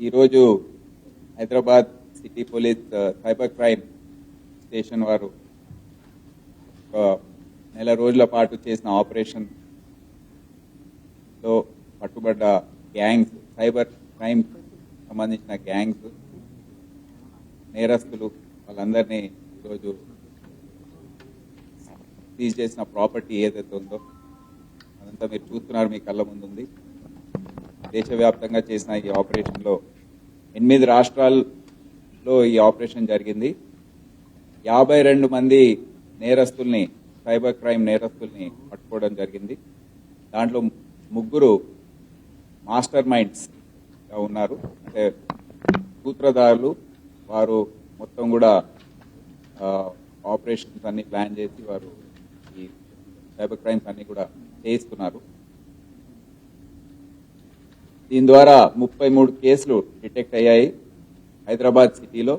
ఈరోజు Hyderabad city police cyber crime station వారు ఒక నెల రోజుల పాటు చేసిన ఆపరేషన్లో పట్టుబడ్డ గ్యాంగ్స్, సైబర్ క్రైమ్ సంబంధించిన గ్యాంగ్స్, నేరస్తులు వాళ్ళందరినీ ఈరోజు సీజ్ చేసిన ప్రాపర్టీ ఏదైతే ఉందో అదంతా మీరు చూస్తున్నారు, మీ కళ్ళ ముందుంది. దేశవ్యాప్తంగా చేసిన ఈ ఆపరేషన్లో 8 రాష్ట్రాల్లో ఈ ఆపరేషన్ జరిగింది. 52 మంది నేరస్తుల్ని, సైబర్ క్రైమ్ నేరస్తుల్ని పట్టుకోవడం జరిగింది. దాంట్లో 3 మాస్టర్ మైండ్స్ ఉన్నారు, అంటే సూత్రధారులు. వారు మొత్తం కూడా ఆపరేషన్స్ అన్ని ప్లాన్ చేసి వారు ఈ సైబర్ క్రైమ్స్ అన్ని కూడా చేయిస్తున్నారు. దీని ద్వారా 33 కేసులు డిటెక్ట్ అయ్యాయి హైదరాబాద్ సిటీలో.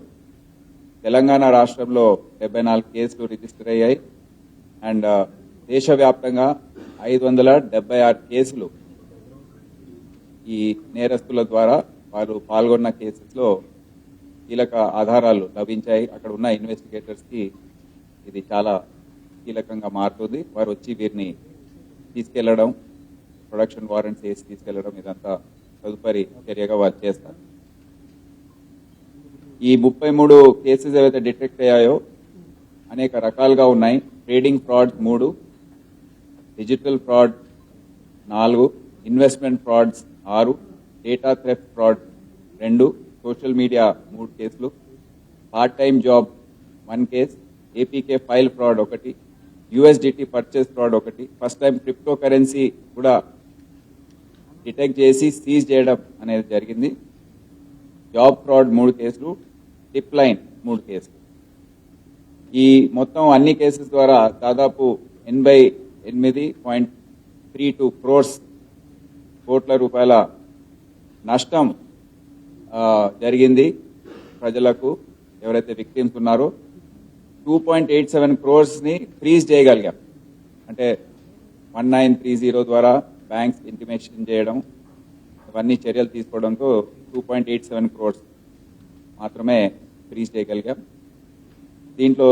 తెలంగాణ రాష్ట్రంలో 74 కేసులు రిజిస్టర్ అయ్యాయి. అండ్ దేశవ్యాప్తంగా 576 కేసులు ఈ నేరస్తుల ద్వారా వారు పాల్గొన్న కేసెస్లో కీలక ఆధారాలు లభించాయి. అక్కడ ఉన్న ఇన్వెస్టిగేటర్స్ కి ఇది చాలా కీలకంగా మారుతుంది. వారు వచ్చి వీరిని తీసుకెళ్లడం, ప్రొడక్షన్ వారెంట్స్ వేసి తీసుకెళ్లడం, ఇదంతా తదుపరి చర్యగా వారు చేస్తారు. ఈ 33 కేసెస్ ఏవైతే డిటెక్ట్ అయ్యాయో అనేక రకాలుగా ఉన్నాయి. Trading fraud 3, digital fraud 4, investment frauds 6, data theft fraud 2, social media 3 కేసులు, part time job 1 case, APK file fraud 1, USDT purchase fraud 1, first time crypto currency కూడా డిటెక్ట్ చేసి సీజ్ చేయడం అనేది జరిగింది. జాబ్ ఫ్రాడ్ 3 కేసులు, టిప్ లైన్ 3 కేసులు. ఈ మొత్తం అన్ని కేసెస్ ద్వారా దాదాపు 88.32 కోట్ల రూపాయల నష్టం జరిగింది ప్రజలకు, ఎవరైతే విక్టిమ్స్ ఉన్నారో. 2.87 crores ని ఫ్రీజ్ చేయగలిగాం. అంటే 1930 ద్వారా బ్యాంక్స్ ఇంటిమేషన్ చేయడం, ఇవన్నీ చర్యలు తీసుకోవడంతో 2.87 crores మాత్రమే ఫ్రీజ్ చేయగలిగాం. దీంట్లో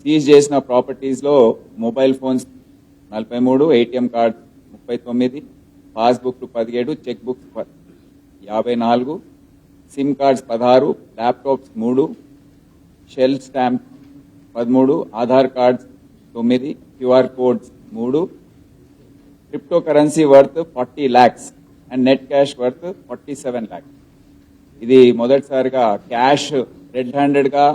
సీజ్ చేసిన ప్రాపర్టీస్లో మొబైల్ ఫోన్స్ 43, ఏటీఎం కార్డ్ 39, పాస్బుక్లు 17, cheque books 54, SIM cards 16, laptops 3, shell stamp 13, Aadhaar cards 9, QR codes 3, cryptocurrency worth 40 lakhs and net cash worth 47 lakhs. ఇది మొదటిసారిగా క్యాష్ రెడ్ హ్యాండెడ్ గా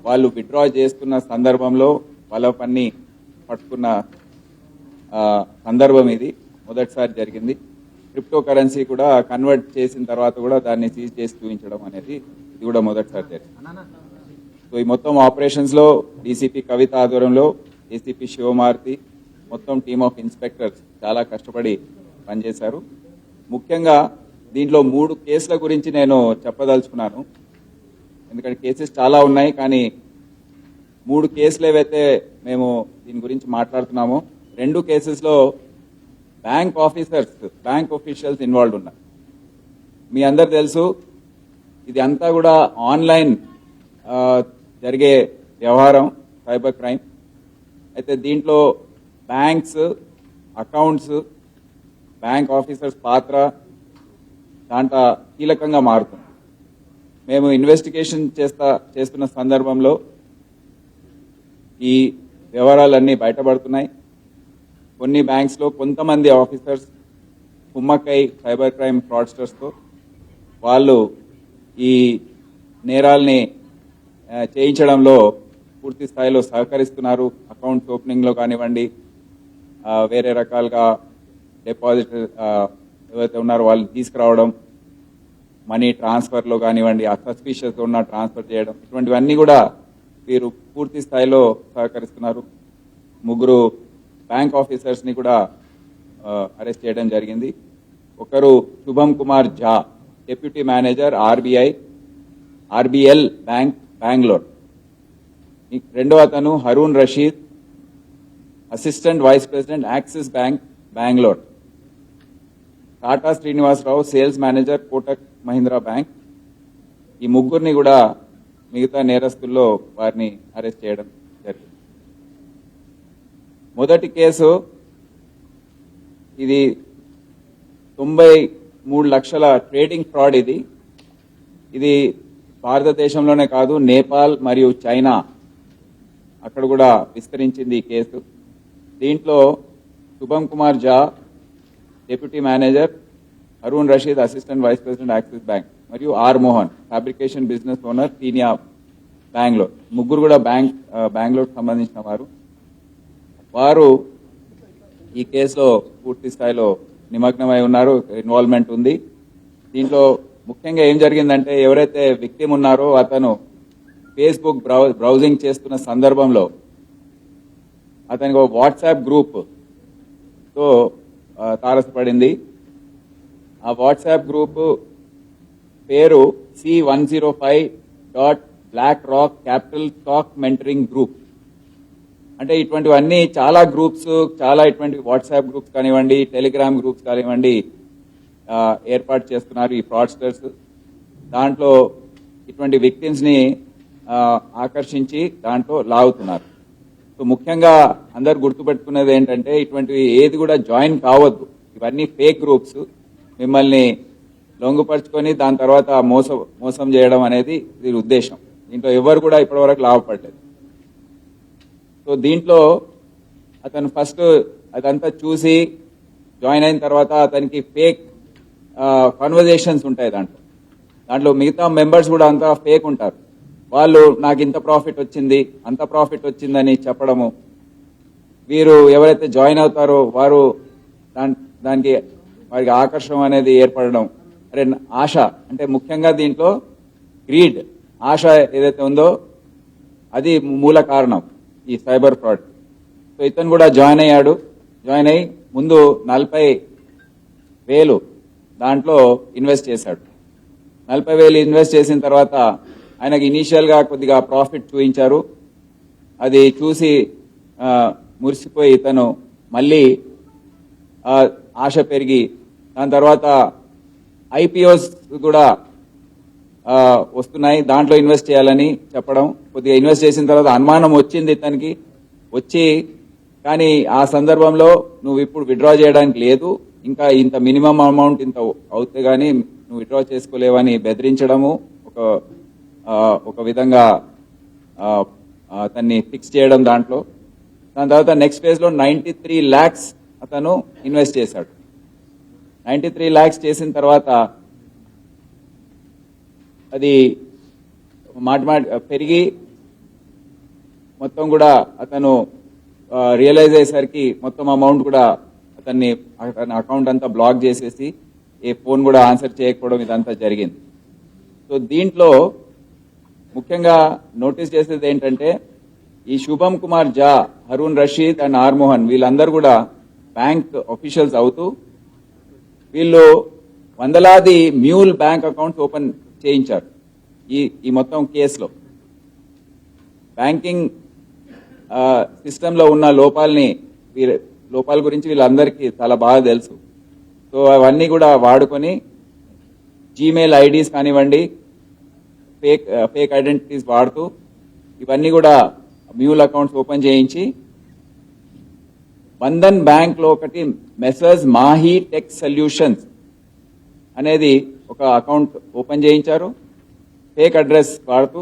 వాళ్ళు విత్డ్రా చేస్తున్న సందర్భంలో వాళ్ళ పని పట్టుకున్న సందర్భం ఇది మొదటిసారి జరిగింది. క్రిప్టో కరెన్సీ కూడా కన్వర్ట్ చేసిన తర్వాత కూడా దాన్ని సీజ్ చేసి చూపించడం అనేది ఇది కూడా మొదటిసారి జరిగింది. సో ఈ మొత్తం ఆపరేషన్స్ లో డీసీపీ కవిత ఆధ్వర్యంలో ఏసీపీ శివమారుతి, మొత్తం టీమ్ ఆఫ్ ఇన్స్పెక్టర్స్ చాలా కష్టపడి పనిచేశారు. ముఖ్యంగా దీంట్లో 3 కేసుల గురించి నేను చెప్పదలుచుకున్నాను. ఎందుకంటే కేసెస్ చాలా ఉన్నాయి, కానీ 3 కేసులు ఏవైతే మేము దీని గురించి మాట్లాడుతున్నామో 2 కేసెస్లో బ్యాంక్ ఆఫీషియల్స్ ఇన్వాల్వ్ ఉన్నారు. మీ అందరు తెలుసు, ఇది అంతా కూడా ఆన్లైన్ జరిగే వ్యవహారం సైబర్ క్రైమ్. అయితే దీంట్లో బ్యాంక్స్ అకౌంట్స్, బ్యాంక్ ఆఫీసర్స్ పాత్ర దాంట్లో కీలకంగా మారుతుంది. మేము ఇన్వెస్టిగేషన్ చేస్తున్న సందర్భంలో ఈ వ్యవహారాలన్నీ బయటపడుతున్నాయి. కొన్ని బ్యాంక్స్ లో కొంతమంది ఆఫీసర్స్ కుమ్మక్కై సైబర్ క్రైమ్ ఫ్రాడ్స్టర్స్తో వాళ్ళు ఈ నేరాల్ని చేయించడంలో పూర్తి స్థాయిలో సహకరిస్తున్నారు. అకౌంట్స్ ఓపెనింగ్ లో కానివ్వండి, వేరే రకాలుగా డిపాజిట్ ఎవరైతే ఉన్నారో వాళ్ళు తీసుకురావడం, మనీ ట్రాన్స్ఫర్ లో కానివ్వండి, సస్పిషియస్ ఉన్న ట్రాన్స్ఫర్ చేయడం, ఇటువంటివన్నీ కూడా వీరు పూర్తి స్థాయిలో సహకరిస్తున్నారు. 3 బ్యాంక్ ఆఫీసర్స్ ని కూడా అరెస్ట్ చేయడం జరిగింది. ఒకరు Shubham Kumar Jha, deputy manager RBL bank Bengaluru. రెండో అతను Haroon Rashid, assistant vice president Axis bank Bengaluru. Tata Srinivasarao sales manager Kotak Mahindra bank. ఈ ముగ్గురిని కూడా మిగతా నేరస్తుల్లో వారిని అరెస్ట్ చేయడం జరిగింది. మొదటి కేసు ఇది 93 లక్షల ట్రేడింగ్ ఫ్రాడ్. ఇది భారతదేశంలోనే కాదు, నేపాల్ మరియు చైనా అక్కడ కూడా విస్తరించింది ఈ కేసు. దీంట్లో Shubham Kumar Jha deputy manager, Arun Rashid assistant vice president Axis bank మరియు R Mohan fabrication business owner Peenya Bengaluru, ముగ్గురు కూడా బెంగళూరుకు సంబంధించిన వారు ఈ కేసులో పూర్తి స్థాయిలో నిమగ్నమై ఉన్నారు, ఇన్వాల్వ్మెంట్ ఉంది. దీంట్లో ముఖ్యంగా ఏం జరిగిందంటే, ఎవరైతే విక్టిమ్ ఉన్నారో అతను ఫేస్బుక్ బ్రౌజింగ్ చేస్తున్న సందర్భంలో అతనికి ఒక వాట్సాప్ గ్రూప్ తో తారసపడింది. ఆ వాట్సాప్ గ్రూప్ పేరు C105.BlackRock Capital Stock Mentoring Group. అంటే ఇటువంటివన్నీ చాలా గ్రూప్స్, చాలా ఇటువంటి వాట్సాప్ గ్రూప్స్ కానివ్వండి, టెలిగ్రామ్ గ్రూప్స్ కానివ్వండి ఏర్పాటు చేస్తున్నారు ఈ ఫ్రాడ్స్టర్స్. దాంట్లో ఇటువంటి విక్టిమ్స్ ని ఆకర్షించి దాంట్లో లాగుతున్నారు. సో ముఖ్యంగా అందరు గుర్తుపెట్టుకునేది ఏంటంటే, ఇటువంటివి ఏది కూడా జాయిన్ కావద్దు. ఇవన్నీ ఫేక్ గ్రూప్స్. మిమ్మల్ని లొంగుపరుచుకొని దాని తర్వాత మోసం చేయడం అనేది దీని ఉద్దేశం. దీంట్లో ఎవరు కూడా ఇప్పటివరకు లాభపడలేదు. సో దీంట్లో అతను ఫస్ట్ అదంతా చూసి జాయిన్ అయిన తర్వాత అతనికి ఫేక్ కన్వర్జేషన్స్ ఉంటాయి. దాంట్లో మిగతా మెంబర్స్ కూడా అంతా ఫేక్ ఉంటారు. వాళ్ళు నాకు ఇంత ప్రాఫిట్ వచ్చింది, అంత ప్రాఫిట్ వచ్చిందని చెప్పడము. వీరు ఎవరైతే జాయిన్ అవుతారో వారు దానికి వారికి ఆకర్షణ అనేది ఏర్పడడం. అరే ఆశ అంటే ముఖ్యంగా దీంట్లో గ్రీడ్, ఆశ ఏదైతే ఉందో అది మూల కారణం ఈ సైబర్ ఫ్రాడ్. సో ఇతను కూడా జాయిన్ అయ్యాడు. జాయిన్ అయ్యి ముందు 40,000 దాంట్లో ఇన్వెస్ట్ చేశాడు. 40,000 ఇన్వెస్ట్ చేసిన తర్వాత ఆయనకి ఇనీషియల్ గా కొద్దిగా ప్రాఫిట్ చూపించారు. అది చూసి మురిసిపోయి ఇతను మళ్ళీ ఆశ పెరిగి దాని తర్వాత IPOs కూడా వస్తున్నాయి, దాంట్లో ఇన్వెస్ట్ చేయాలని చెప్పడం. కొద్దిగా ఇన్వెస్ట్ చేసిన తర్వాత అనుమానం వచ్చింది ఇతనికి. వచ్చి కానీ ఆ సందర్భంలో నువ్వు ఇప్పుడు విత్డ్రా చేయడానికి లేదు, ఇంకా ఇంత మినిమం అమౌంట్ ఇంత అవుతే గానీ నువ్వు విత్డ్రా చేసుకోలేవని బెదిరించడము, ఒక విధంగా అతన్ని ఫిక్స్ చేయడం దాంట్లో. దాని తర్వాత నెక్స్ట్ ఫేజ్ లో 93 lakhs అతను ఇన్వెస్ట్ చేశాడు. 93 lakhs చేసిన తర్వాత అది మాట పెరిగి మొత్తం కూడా అతను రియలైజ్ అయ్యేసరికి మొత్తం అమౌంట్ కూడా అతని అకౌంట్ అంతా బ్లాక్ చేసేసి ఏ ఫోన్ కూడా ఆన్సర్ చేయకపోవడం ఇదంతా జరిగింది. సో దీంట్లో ముఖ్యంగా నోటీస్ చేసేది ఏంటంటే, ఈ శుభం కుమార్ జా, అరుణ్ రషీద్ అండ్ ఆర్ మోహన్ వీళ్ళందరూ కూడా బ్యాంక్ ఆఫీషియల్స్ అవుతూ వీళ్ళు వందలాది మ్యూల్ బ్యాంక్ అకౌంట్స్ ఓపెన్ చేయించారు ఈ మొత్తం కేసులో. బ్యాంకింగ్ సిస్టమ్ లో ఉన్న లోపాల గురించి వీళ్ళందరికీ చాలా బాగా తెలుసు. సో అవన్నీ కూడా వాడుకొని జీమెయిల్ ఐడీస్ కానివ్వండి, ఫేక్ ఐడెంటిటీస్ వాడుతూ ఇవన్నీ కూడా మ్యూల్ అకౌంట్స్ ఓపెన్ చేయించి బంధన్ బ్యాంక్ లో ఒకటి మెసర్స్ మాహీ టెక్ సొల్యూషన్స్ అనేది ఒక అకౌంట్ ఓపెన్ చేయించారు ఫేక్ అడ్రస్ వాడుతూ.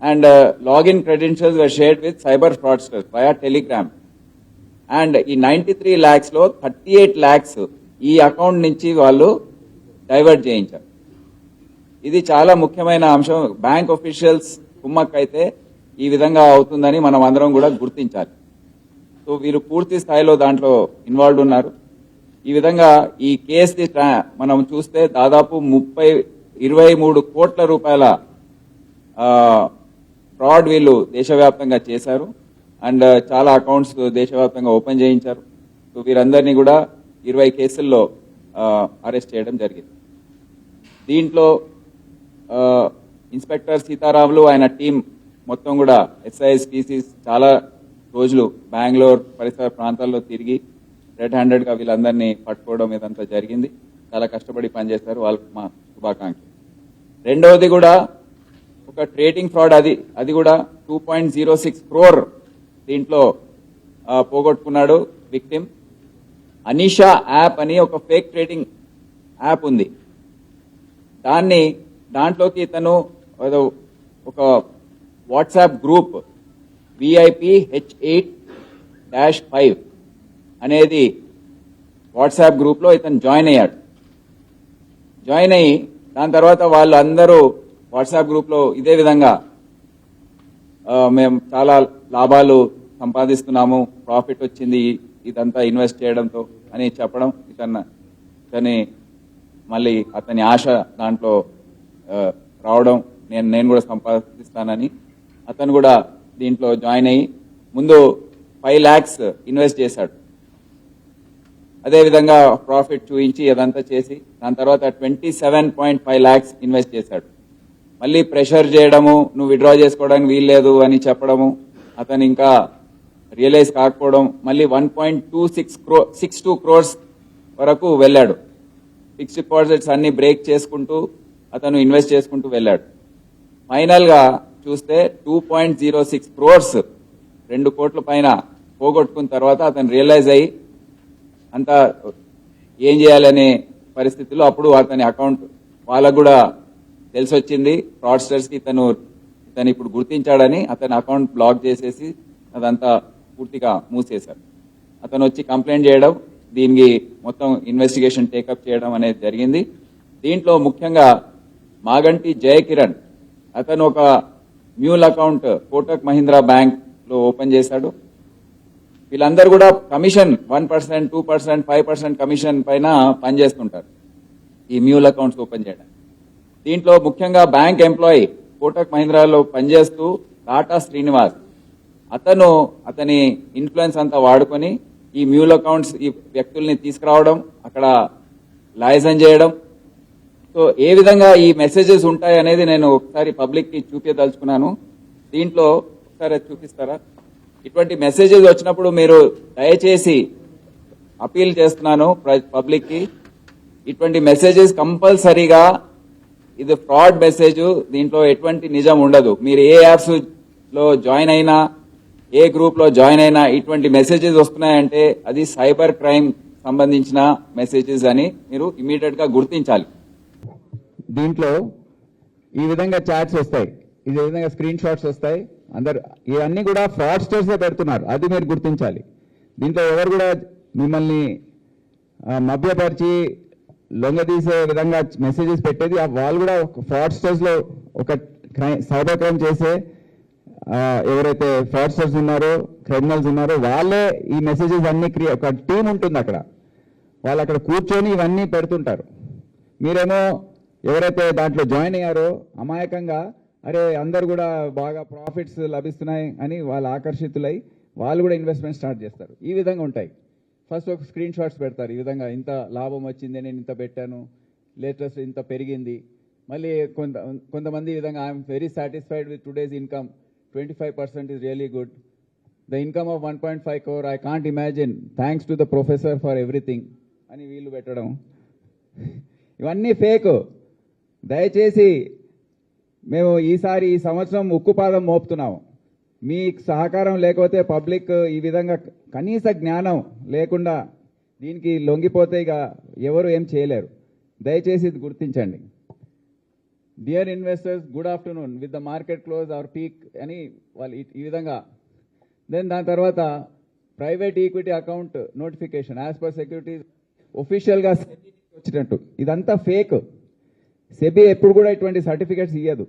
And login credentials were shared with cyber fraudsters via Telegram. And ఈ 93 lakhs లో 38 lakhs ఈ అకౌంట్ నుంచి వాళ్ళు డైవర్ట్ చేయించారు. ఇది చాలా ముఖ్యమైన అంశం. బ్యాంక్ ఆఫీషియల్స్ కుమ్మక్కైతే ఈ విధంగా అవుతుందని మనం అందరం కూడా గుర్తించాలి. సో వీరు పూర్తి స్థాయిలో దాంట్లో ఇన్వాల్వ్ ఉన్నారు. ఈ విధంగా ఈ కేసు మనం చూస్తే దాదాపు 23 కోట్ల రూపాయల ఫ్రాడ్ వీళ్ళు దేశవ్యాప్తంగా చేశారు. అండ్ చాలా అకౌంట్స్ దేశవ్యాప్తంగా ఓపెన్ చేయించారు. సో వీరందరినీ కూడా 20 కేసుల్లో అరెస్ట్ చేయడం జరిగింది. దీంట్లో ఇన్స్పెక్టర్ సీతారాములు ఆయన టీం మొత్తం కూడా SIs, PCs చాలా రోజులు బెంగళూరు పరిసర ప్రాంతాల్లో తిరిగి రెడ్ హ్యాండెడ్గా వీళ్ళందరినీ పట్టుకోవడం ఇదంతా జరిగింది. చాలా కష్టపడి పనిచేస్తారు, వాళ్ళకి మా శుభాకాంక్షలు. రెండవది కూడా ఒక ట్రేడింగ్ ఫ్రాడ్, అది కూడా 2.06 crore దీంట్లో పోగొట్టుకున్నాడు విక్టిమ్. అనీషా యాప్ అని ఒక ఫేక్ ట్రేడింగ్ యాప్ ఉంది. దాంట్లోకి ఇతను ఒక వాట్సాప్ గ్రూప్ VIP-H8-5 అనేది వాట్సాప్ గ్రూప్ లో ఇతను జాయిన్ అయ్యాడు. జాయిన్ అయ్యి దాని తర్వాత వాళ్ళు అందరూ వాట్సాప్ గ్రూప్ లో ఇదే విధంగా మేము చాలా లాభాలు సంపాదిస్తున్నాము, ప్రాఫిట్ వచ్చింది ఇదంతా ఇన్వెస్ట్ చేయడంతో అని చెప్పడం, ఇతని మళ్ళీ అతని ఆశ దాంట్లో రావడం, నేను కూడా సంపాదిస్తానని అతను కూడా దీంట్లో జాయిన్ అయ్యి ముందు 5 lakhs ఇన్వెస్ట్ చేశాడు. అదేవిధంగా ప్రాఫిట్ చూపించి అదంతా చేసి దాని తర్వాత 27.5 lakhs ఇన్వెస్ట్ చేశాడు. మళ్ళీ ప్రెషర్ చేయడము, నువ్వు విత్డ్రా చేసుకోవడానికి వీల్లేదు అని చెప్పడము, అతను ఇంకా రియలైజ్ కాకపోవడం, మళ్ళీ 1.62 crores వరకు వెళ్ళాడు. ఫిక్స్డ్ డిపాజిట్స్ అన్ని బ్రేక్ చేసుకుంటూ అతను ఇన్వెస్ట్ చేసుకుంటూ వెళ్ళాడు. ఫైనల్ గా చూస్తే 2.06 crores 2 కోట్ల పైన పోగొట్టుకున్న తర్వాత అతను రియలైజ్ అయ్యి అంతా ఏం చేయాలనే పరిస్థితిలో అప్పుడు అతని అకౌంట్ వాళ్ళకు కూడా తెలిసి వచ్చింది, ఫ్రాడ్స్టర్స్ కి ఇతను ఇప్పుడు గుర్తించాడని అతని అకౌంట్ బ్లాక్ చేసేసి అదంతా పూర్తిగా మూసేశారు. అతను వచ్చి కంప్లైంట్ చేయడం, దీనికి మొత్తం ఇన్వెస్టిగేషన్ టేకప్ చేయడం అనేది జరిగింది. దీంట్లో ముఖ్యంగా మాగంటి జయకిరణ్ అతను ఒక mule account Kotak Mahindra bank లో ఓపెన్ చేశాడు. వీళ్ళందరూ కూడా కమిషన్ 1%, 2%, 5% కమిషన్ పైన పనిచేస్తుంటారు ఈ మ్యూల్ అకౌంట్స్ ఓపెన్ చేయడానికి. దీంట్లో ముఖ్యంగా బ్యాంక్ ఎంప్లాయీ కోటక్ మహీంద్రాలో పనిచేస్తూ టాటా శ్రీనివాస్ అతని ఇన్ఫ్లుయెన్స్ అంతా వాడుకొని ఈ మ్యూల్ అకౌంట్స్ ఈ వ్యక్తుల్ని తీసుకురావడం, అక్కడ లైసెన్స్ చేయడం. సో ఏ విధంగా ఈ మెసేజెస్ ఉంటాయి అనేది నేను ఒకసారి పబ్లిక్ కి చూపించదలుచుకున్నాను. దీంట్లో ఒకసారి చూపిస్తారా? ఇటువంటి మెసేజెస్ వచ్చినప్పుడు మీరు దయచేసి అపీల్ చేస్తున్నాను పబ్లిక్ కి, ఇటువంటి మెసేజెస్ కంపల్సరీగా ఇది ఫ్రాడ్ మెసేజ్, దీంట్లో ఎటువంటి నిజం ఉండదు. మీరు ఏ యాప్స్ లో జాయిన్ అయినా, ఏ గ్రూప్ లో జాయిన్ అయినా ఇటువంటి మెసేజెస్ వస్తున్నాయంటే అది సైబర్ క్రైమ్ సంబంధించిన మెసేజెస్ అని మీరు ఇమీడియట్ గా గుర్తించాలి. దీంట్లో ఈ విధంగా చాట్స్ వస్తాయి, ఈ విధంగా స్క్రీన్ షాట్స్ వస్తాయి. ఇవన్నీ కూడా ఫ్రాడ్స్టర్స్ పెడుతున్నారు, అది మీరు గుర్తించాలి. దీంట్లో ఎవరు కూడా మిమ్మల్ని మభ్యపరిచి లొంగదీసే విధంగా మెసేజెస్ పెట్టేది వాళ్ళు కూడా ఫ్రాడ్స్టర్స్ లో ఒక సైబర్ క్రైమ్ చేసే ఎవరైతే ఫ్రాడ్స్టర్స్ ఉన్నారో, క్రిమినల్స్ ఉన్నారో వాళ్ళే ఈ మెసేజెస్ అన్ని ఒక టీం ఉంటుంది అక్కడ, వాళ్ళు అక్కడ కూర్చొని ఇవన్నీ పెడుతుంటారు. మీరేమో ఎవరైతే దాంట్లో జాయిన్ అయ్యారో అమాయకంగా అరే అందరు కూడా బాగా ప్రాఫిట్స్ లభిస్తున్నాయి అని వాళ్ళు ఆకర్షితులై వాళ్ళు కూడా ఇన్వెస్ట్మెంట్ స్టార్ట్ చేస్తారు. ఈ విధంగా ఉంటాయి. ఫస్ట్ ఒక స్క్రీన్ షాట్స్ పెడతారు, ఈ విధంగా ఇంత లాభం వచ్చింది, నేను ఇంత పెట్టాను, లేటెస్ట్ ఇంత పెరిగింది. మళ్ళీ కొంతమంది ఈ విధంగా I'm very satisfied with today's income, 25% is really good. The income of 1.5 crore, I can't imagine. Thanks to the professor for everything. అని వీళ్ళు పెట్టడం, ఇవన్నీ ఫేక్. దయచేసి మేము ఈ సంవత్సరం ఉక్కుపాదం మోపుతున్నాము. మీ సహకారం లేకపోతే పబ్లిక్ ఈ విధంగా కనీస జ్ఞానం లేకుండా దీనికి లొంగిపోతే ఇక ఎవరు ఏం చేయలేరు. దయచేసి ఇది గుర్తించండి. Dear investors, good afternoon. With the market close our peak అని వాళ్ళు ఈ విధంగా. దెన్ దాని తర్వాత private equity account notification as per securities ఒఫీషియల్గా వచ్చినట్టు ఇదంతా ఫేక్. సెబీ ఎప్పుడు కూడా ఇటువంటి సర్టిఫికేట్స్ ఇవ్వదు,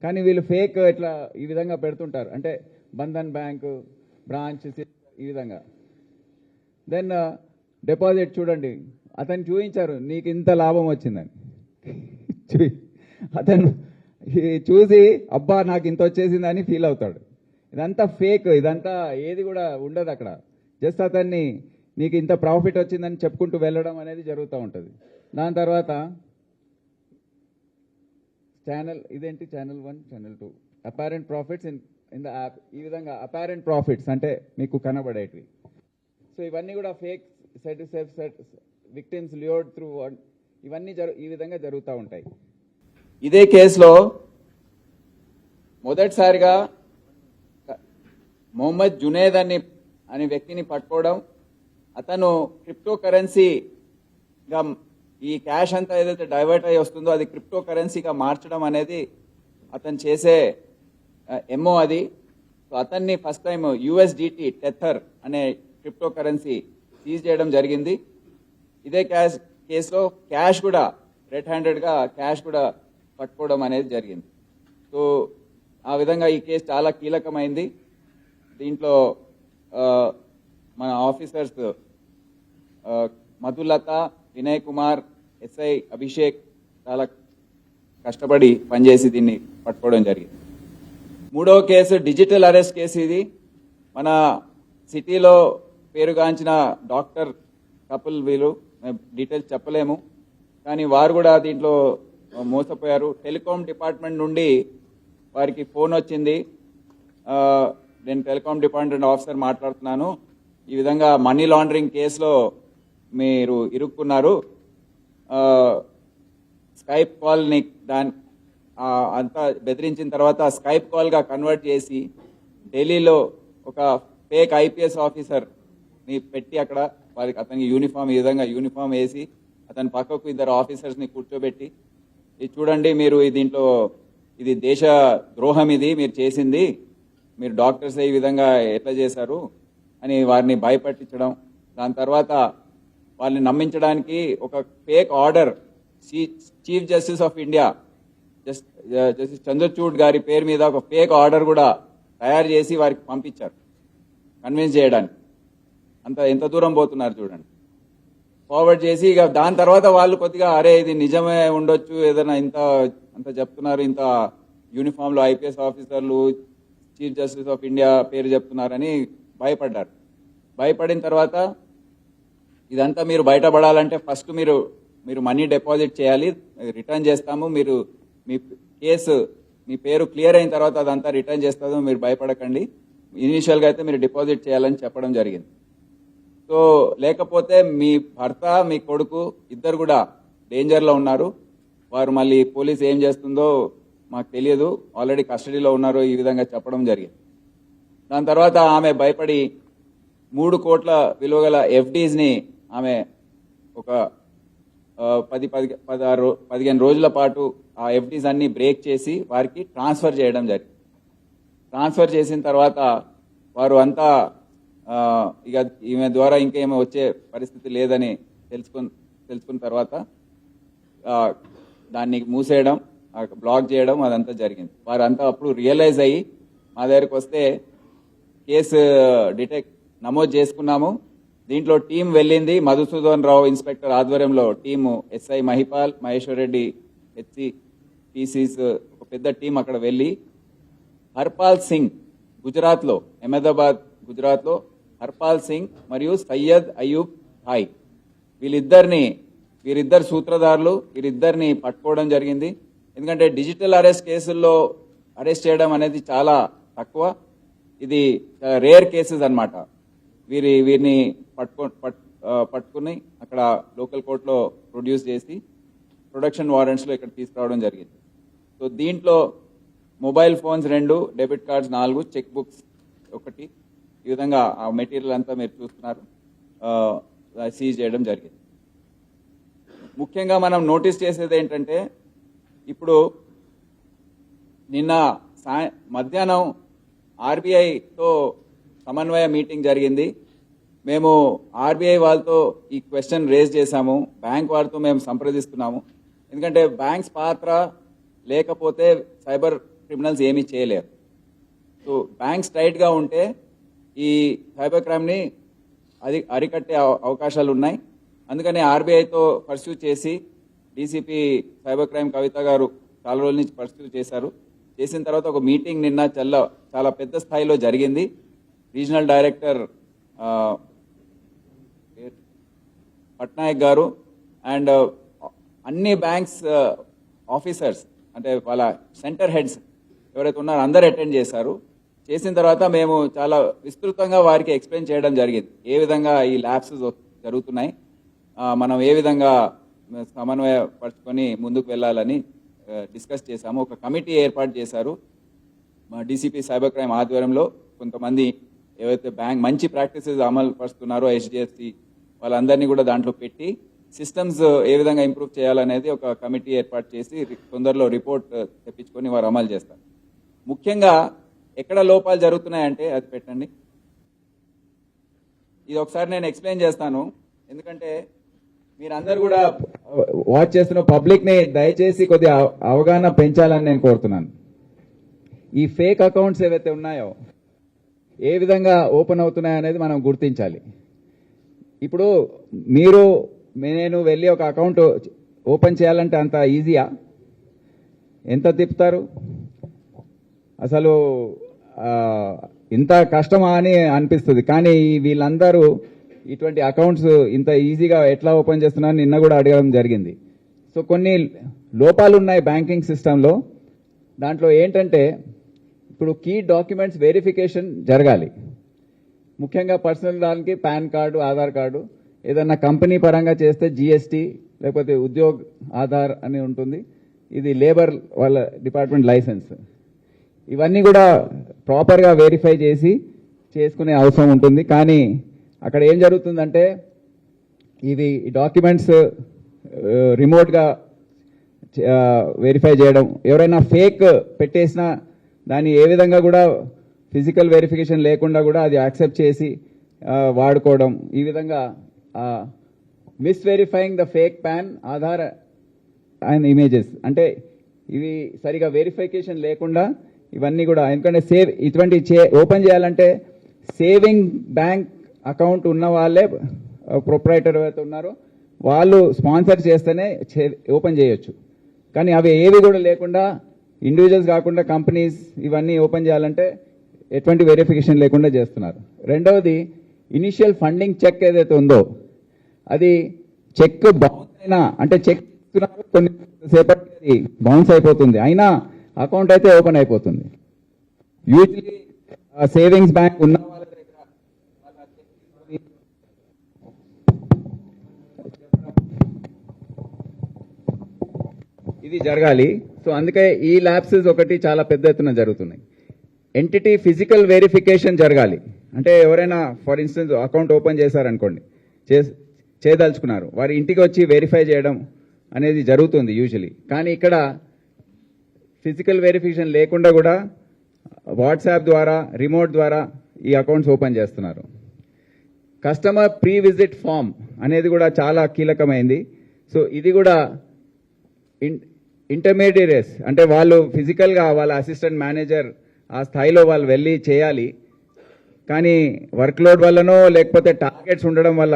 కానీ వీళ్ళు ఫేక్ ఇట్లా ఈ విధంగా పెడుతుంటారు. అంటే బంధన్ బ్యాంక్ బ్రాంచ్ ఈ విధంగా. దెన్ డిపాజిట్ చూడండి, అతను చూపించారు నీకు ఇంత లాభం వచ్చిందని. అతను చూసి అబ్బా నాకు ఇంత వచ్చేసిందని ఫీల్ అవుతాడు. ఇదంతా ఫేక్, ఇదంతా ఏది కూడా ఉండదు అక్కడ. జస్ట్ అతన్ని నీకు ఇంత ప్రాఫిట్ వచ్చిందని చెప్పుకుంటూ వెళ్ళడం అనేది జరుగుతూ ఉంటుంది. దాని తర్వాత ఇదేంటి channel 1, channel 2 apparent profits in the app. ఈ విధంగా అపారెంట్ ప్రాఫిట్స్ అంటే మీకు కనబడేటివి. సో ఇవన్నీ కూడా ఫేక్ విక్టిమ్స్ లియోడ్ త్రూ ఇవన్నీ ఈ విధంగా జరుగుతూ ఉంటాయి. ఇదే కేసులో మొదటిసారిగా మొహమ్మద్ జునేద్ అనే వ్యక్తిని పట్టుకోవడం, అతను క్రిప్టో కరెన్సీగా ఈ క్యాష్ అంతా ఏదైతే డైవర్ట్ అయ్యి వస్తుందో అది క్రిప్టో కరెన్సీగా మార్చడం అనేది అతను చేసే ఎంఓ అది. సో అతన్ని ఫస్ట్ టైం యూఎస్డిటి టెథర్ అనే క్రిప్టో కరెన్సీ సీజ్ చేయడం జరిగింది. ఇదే కేసులో క్యాష్ కూడా రెడ్ హ్యాండెడ్గా క్యాష్ కూడా పట్టుకోవడం అనేది జరిగింది. సో ఆ విధంగా ఈ కేసు చాలా కీలకమైంది. దీంట్లో మన ఆఫీసర్స్ మధులత, వినయ్ కుమార్, ఎస్ఐ అభిషేక్ చాలా కష్టపడి పనిచేసి దీన్ని పట్టుకోవడం జరిగింది. మూడవ కేసు డిజిటల్ అరెస్ట్ కేసు. ఇది మన సిటీలో పేరుగాంచిన డాక్టర్ కపుల్, వీళ్ళు డీటెయిల్స్ చెప్పలేము, కానీ వారు కూడా దీంట్లో మోసపోయారు. టెలికాం డిపార్ట్మెంట్ నుండి వారికి ఫోన్ వచ్చింది, నేను టెలికాం డిపార్ట్మెంట్ ఆఫీసర్ మాట్లాడుతున్నాను, ఈ విధంగా మనీ లాండరింగ్ కేసులో మీరు ఇరుక్కున్నారు, స్కైప్ కాల్ని అంతా బెదిరించిన తర్వాత స్కైప్ కాల్గా కన్వర్ట్ చేసి ఢిల్లీలో ఒక ఫేక్ ఐపీఎస్ ఆఫీసర్ని పెట్టి అక్కడ వారికి అతనికి యూనిఫామ్, ఈ విధంగా యూనిఫామ్ వేసి అతని పక్కకు ఇద్దరు ఆఫీసర్స్ని కూర్చోబెట్టి, ఇది చూడండి మీరు దీంట్లో ఇది దేశ ద్రోహం, ఇది మీరు చేసింది, మీరు డాక్టర్స్ ఈ విధంగా ఎట్లా చేశారు అని వారిని భయపెట్టించడం. దాని తర్వాత వాళ్ళని నమ్మించడానికి ఒక fake order chief justice of India justice Chandrachud గారి పేరు మీద ఒక ఫేక్ ఆర్డర్ కూడా తయారు చేసి వారికి పంపించారు కన్విన్స్ చేయడానికి. ఎంత దూరం పోతున్నారు చూడండి. ఫార్వర్డ్ చేసి ఇక దాని తర్వాత వాళ్ళు కొద్దిగా అరే ఇది నిజమే ఉండొచ్చు, ఏదైనా అంత చెప్తున్నారు, ఇంత యూనిఫామ్లో ఐపీఎస్ ఆఫీసర్లు చీఫ్ జస్టిస్ ఆఫ్ ఇండియా పేరు చెప్తున్నారని భయపడ్డారు. భయపడిన తర్వాత ఇదంతా మీరు బయటపడాలంటే ఫస్ట్ మీరు మనీ డిపాజిట్ చేయాలి, రిటర్న్ చేస్తాము, మీరు మీ కేసు మీ పేరు క్లియర్ అయిన తర్వాత అదంతా రిటర్న్ చేస్తాము, మీరు భయపడకండి, ఇనీషియల్గా అయితే మీరు డిపాజిట్ చేయాలని చెప్పడం జరిగింది. సో లేకపోతే మీ భర్త, మీ కొడుకు ఇద్దరు కూడా డేంజర్లో ఉన్నారు, వారు మళ్ళీ పోలీస్ ఏం చేస్తుందో మాకు తెలియదు, ఆల్రెడీ కస్టడీలో ఉన్నారు, ఈ విధంగా చెప్పడం జరిగింది. దాని తర్వాత ఆమె భయపడి 3 కోట్ల విలువగల ఎఫ్డీస్ని ఆమె ఒక 15 రోజుల పాటు ఆ ఎఫ్డీస్ అన్ని బ్రేక్ చేసి వారికి ట్రాన్స్ఫర్ చేయడం జరిగింది. ట్రాన్స్ఫర్ చేసిన తర్వాత వారు అంతా ఇక ఈమె ద్వారా ఇంకేమో వచ్చే పరిస్థితి లేదని తెలుసుకున్న తర్వాత దాన్ని మూసేయడం, బ్లాక్ చేయడం అదంతా జరిగింది. వారంతా అప్పుడు రియలైజ్ అయ్యి మా దగ్గరికి వస్తే కేసు నమోదు చేసుకున్నాము. దీంట్లో టీం వెళ్ళింది, మధుసూదన్ రావు ఇన్స్పెక్టర్ ఆధ్వర్యంలో team, SI Mahipal, Maheshwar Reddy, HC TCs ఒక పెద్ద టీం అక్కడ వెళ్ళి హర్పాల్ సింగ్ గుజరాత్లో, అహ్మదాబాద్ గుజరాత్లో హర్పాల్ సింగ్ మరియు సయ్యద్ అయూబ్ హాయ్ వీరిద్దరు సూత్రధారులు, వీరిద్దరిని పట్టుకోవడం జరిగింది. ఎందుకంటే డిజిటల్ అరెస్ట్ కేసుల్లో అరెస్ట్ చేయడం అనేది చాలా తక్కువ, ఇది రేర్ కేసెస్ అన్నమాట. వీరిని పట్టుకుని అక్కడ లోకల్ కోర్టులో ప్రొడ్యూస్ చేసి ప్రొడక్షన్ వారెంట్స్లో ఇక్కడ తీసుకురావడం జరిగింది. సో దీంట్లో mobile phones 2, debit cards 4, cheque books 1, ఈ విధంగా ఆ మెటీరియల్ అంతా మీరు చూస్తున్నారు సీజ్ చేయడం జరిగింది. ముఖ్యంగా మనం నోటీస్ చేసేది ఏంటంటే ఇప్పుడు నిన్న మధ్యాహ్నం ఆర్బీఐతో సమన్వయ మీటింగ్ జరిగింది. మేము ఆర్బీఐ వాళ్ళతో ఈ క్వశ్చన్ రేజ్ చేశాము, బ్యాంక్ వారితో మేము సంప్రదిస్తున్నాము. ఎందుకంటే బ్యాంక్స్ పాత్ర లేకపోతే సైబర్ క్రిమినల్స్ ఏమీ చేయలేరు. సో బ్యాంక్స్ టైట్గా ఉంటే ఈ సైబర్ క్రైమ్ని అరికట్టే అవకాశాలు ఉన్నాయి. అందుకని ఆర్బీఐతో పర్స్యూ చేసి డీసీపీ సైబర్ క్రైమ్ కవిత గారు చాలా రోజుల నుంచి పర్స్యూ చేశారు. చేసిన తర్వాత ఒక మీటింగ్ నిన్న చాలా పెద్ద స్థాయిలో జరిగింది. రీజనల్ డైరెక్టర్ పట్నాయక్ గారు అండ్ అన్ని బ్యాంక్స్ ఆఫీసర్స్, అంటే వాళ్ళ సెంటర్ హెడ్స్ ఎవరైతే ఉన్నారో అందరు అటెండ్ చేశారు. చేసిన తర్వాత మేము చాలా విస్తృతంగా వారికి ఎక్స్ప్లెయిన్ చేయడం జరిగింది. ఏ విధంగా ఈ ల్యాబ్స్ జరుగుతున్నాయి, మనం ఏ విధంగా సమన్వయపరుచుకొని ముందుకు వెళ్ళాలని డిస్కస్ చేశాము. ఒక కమిటీ ఏర్పాటు చేశారు మా డీసీపీ సైబర్ క్రైమ్ ఆధ్వర్యంలో. కొంతమంది ఏవైతే మంచి ప్రాక్టీసెస్ అమలు పరుస్తున్నారో HDFC వాళ్ళందరినీ కూడా దాంట్లో పెట్టి సిస్టమ్స్ ఏ విధంగా ఇంప్రూవ్ చేయాలనేది ఒక కమిటీ ఏర్పాటు చేసి తొందరలో రిపోర్ట్ తెప్పించుకొని వారు అమలు చేస్తారు. ముఖ్యంగా ఎక్కడ లోపాలు జరుగుతున్నాయంటే అది పెట్టండి. ఇది ఒకసారి నేను ఎక్స్ప్లెయిన్ చేస్తాను, ఎందుకంటే మీరందరూ కూడా వాచ్ చేస్తున్న పబ్లిక్ ని దయచేసి కొద్దిగా అవగాహన పెంచాలని నేను కోరుతున్నాను. ఈ ఫేక్ అకౌంట్స్ ఏవైతే ఉన్నాయో ఏ విధంగా ఓపెన్ అవుతున్నాయో అనేది మనం గుర్తించాలి. ఇప్పుడు నేను వెళ్ళి ఒక అకౌంట్ ఓపెన్ చేయాలంటే అంత ఈజీయా? ఎంత తిప్పుతారు? అసలు ఇంత కష్టమా అని అనిపిస్తుంది. కానీ వీళ్ళందరూ ఇటువంటి అకౌంట్స్ ఇంత ఈజీగా ఎట్లా ఓపెన్ చేస్తున్నారని నిన్న కూడా అడగడం జరిగింది. సో కొన్ని లోపాలు ఉన్నాయి బ్యాంకింగ్ సిస్టంలో. దాంట్లో ఏంటంటే ఇప్పుడు కీ డాక్యుమెంట్స్ వెరిఫికేషన్ జరగాలి. ముఖ్యంగా పర్సనల్ దానికి పాన్ కార్డు, ఆధార్ కార్డు, ఏదన్నా కంపెనీ పరంగా చేస్తే GST లేకపోతే ఉద్యోగ్ ఆధార్ అని ఉంటుంది, ఇది లేబర్ వాళ్ళ డిపార్ట్మెంట్ లైసెన్స్. ఇవన్నీ కూడా ప్రాపర్గా వెరిఫై చేసి చేసుకునే అవసరం ఉంటుంది. కానీ అక్కడ ఏం జరుగుతుందంటే ఇవి డాక్యుమెంట్స్ రిమోట్గా వెరిఫై చేయడం, ఎవరైనా ఫేక్ పెట్టేసినా దాన్ని ఏ విధంగా కూడా ఫిజికల్ వెరిఫికేషన్ లేకుండా కూడా అది యాక్సెప్ట్ చేసి వాడుకోవడం, ఈ విధంగా misverifying the fake PAN, Aadhaar and images, అంటే ఇవి సరిగా వెరిఫికేషన్ లేకుండా ఇవన్నీ కూడా. ఎందుకంటే ఇటువంటి ఓపెన్ చేయాలంటే సేవింగ్ బ్యాంక్ అకౌంట్ ఉన్న వాళ్ళే, ప్రొప్రైటర్ ఎవరైతే ఉన్నారో వాళ్ళు స్పాన్సర్ చేస్తేనే ఓపెన్ చేయొచ్చు. కానీ అవి ఏవి కూడా లేకుండా ఇండివిజువల్స్ కాకుండా కంపెనీస్ ఇవన్నీ ఓపెన్ చేయాలంటే ఎటువంటి వెరిఫికేషన్ లేకుండా చేస్తున్నారు. రెండవది ఇనిషియల్ ఫండింగ్ చెక్ ఏదైతే ఉందో అది చెక్ బౌన్స్ అయినా, అంటే చెక్ కొన్ని సేపటి బౌన్స్ అయిపోతుంది, అయినా అకౌంట్ అయితే ఓపెన్ అయిపోతుంది. యూజువలీ సేవింగ్స్ బ్యాంక్ ఉన్న వాళ్ళ దగ్గర ఇది జరగాలి. సో అందుకే ఈ ల్యాబ్సెస్ ఒకటి చాలా పెద్ద ఎత్తున జరుగుతున్నాయి. ఎంటిటీ ఫిజికల్ వెరిఫికేషన్ జరగాలి. అంటే ఎవరైనా ఫర్ ఇన్స్టెన్స్ అకౌంట్ ఓపెన్ చేశారనుకోండి, చేయదలుచుకున్నారు, వారి ఇంటికి వచ్చి వెరిఫై చేయడం అనేది జరుగుతుంది యూజువలీ. కానీ ఇక్కడ ఫిజికల్ వెరిఫికేషన్ లేకుండా కూడా వాట్సాప్ ద్వారా, రిమోట్ ద్వారా ఈ అకౌంట్స్ ఓపెన్ చేస్తున్నారు. కస్టమర్ ప్రీ విజిట్ ఫామ్ అనేది కూడా చాలా కీలకమైంది. సో ఇది కూడా ఇంటర్మీడియట్స్, అంటే వాళ్ళు ఫిజికల్గా వాళ్ళ అసిస్టెంట్ మేనేజర్ ఆ స్థాయిలో వాళ్ళు వెళ్ళి చేయాలి. కానీ వర్క్లోడ్ వల్లనో లేకపోతే టార్గెట్స్ ఉండడం వల్ల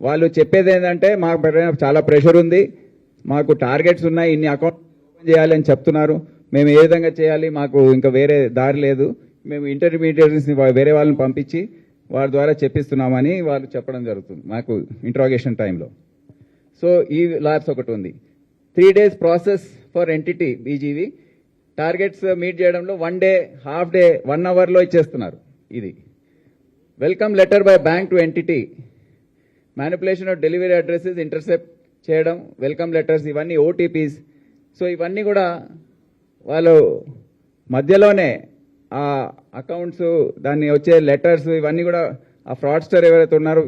వాళ్ళు చెప్పేది ఏంటంటే మాకు చాలా ప్రెషర్ ఉంది, మాకు టార్గెట్స్ ఉన్నాయి, ఇన్ని అకౌంట్ ఓపెన్ చేయాలి అని చెప్తున్నారు, మేము ఏ విధంగా చేయాలి, మాకు ఇంకా వేరే దారి లేదు, మేము ఇంటర్మీడియట్స్ని వేరే వాళ్ళని పంపించి వారి ద్వారా చెప్పిస్తున్నామని వాళ్ళు చెప్పడం జరుగుతుంది మాకు ఇంట్రాగేషన్ టైంలో. సో ఈ ల్యాబ్స్ ఒకటి ఉంది. 3 days process for entity BGV. Targets meet చేయడంలో 1 day, హాఫ్ డే, 1 hourలో ఇచ్చేస్తున్నారు. ఇది welcome letter by bank to entity, manipulation of delivery addresses intercept చేయడం, వెల్కమ్ లెటర్స్, ఇవన్నీ OTPs. సో ఇవన్నీ కూడా వాళ్ళు మధ్యలోనే ఆ అకౌంట్స్, దాన్ని వచ్చే లెటర్స్, ఇవన్నీ కూడా ఆ ఫ్రాడ్స్టర్ ఎవరైతే ఉన్నారో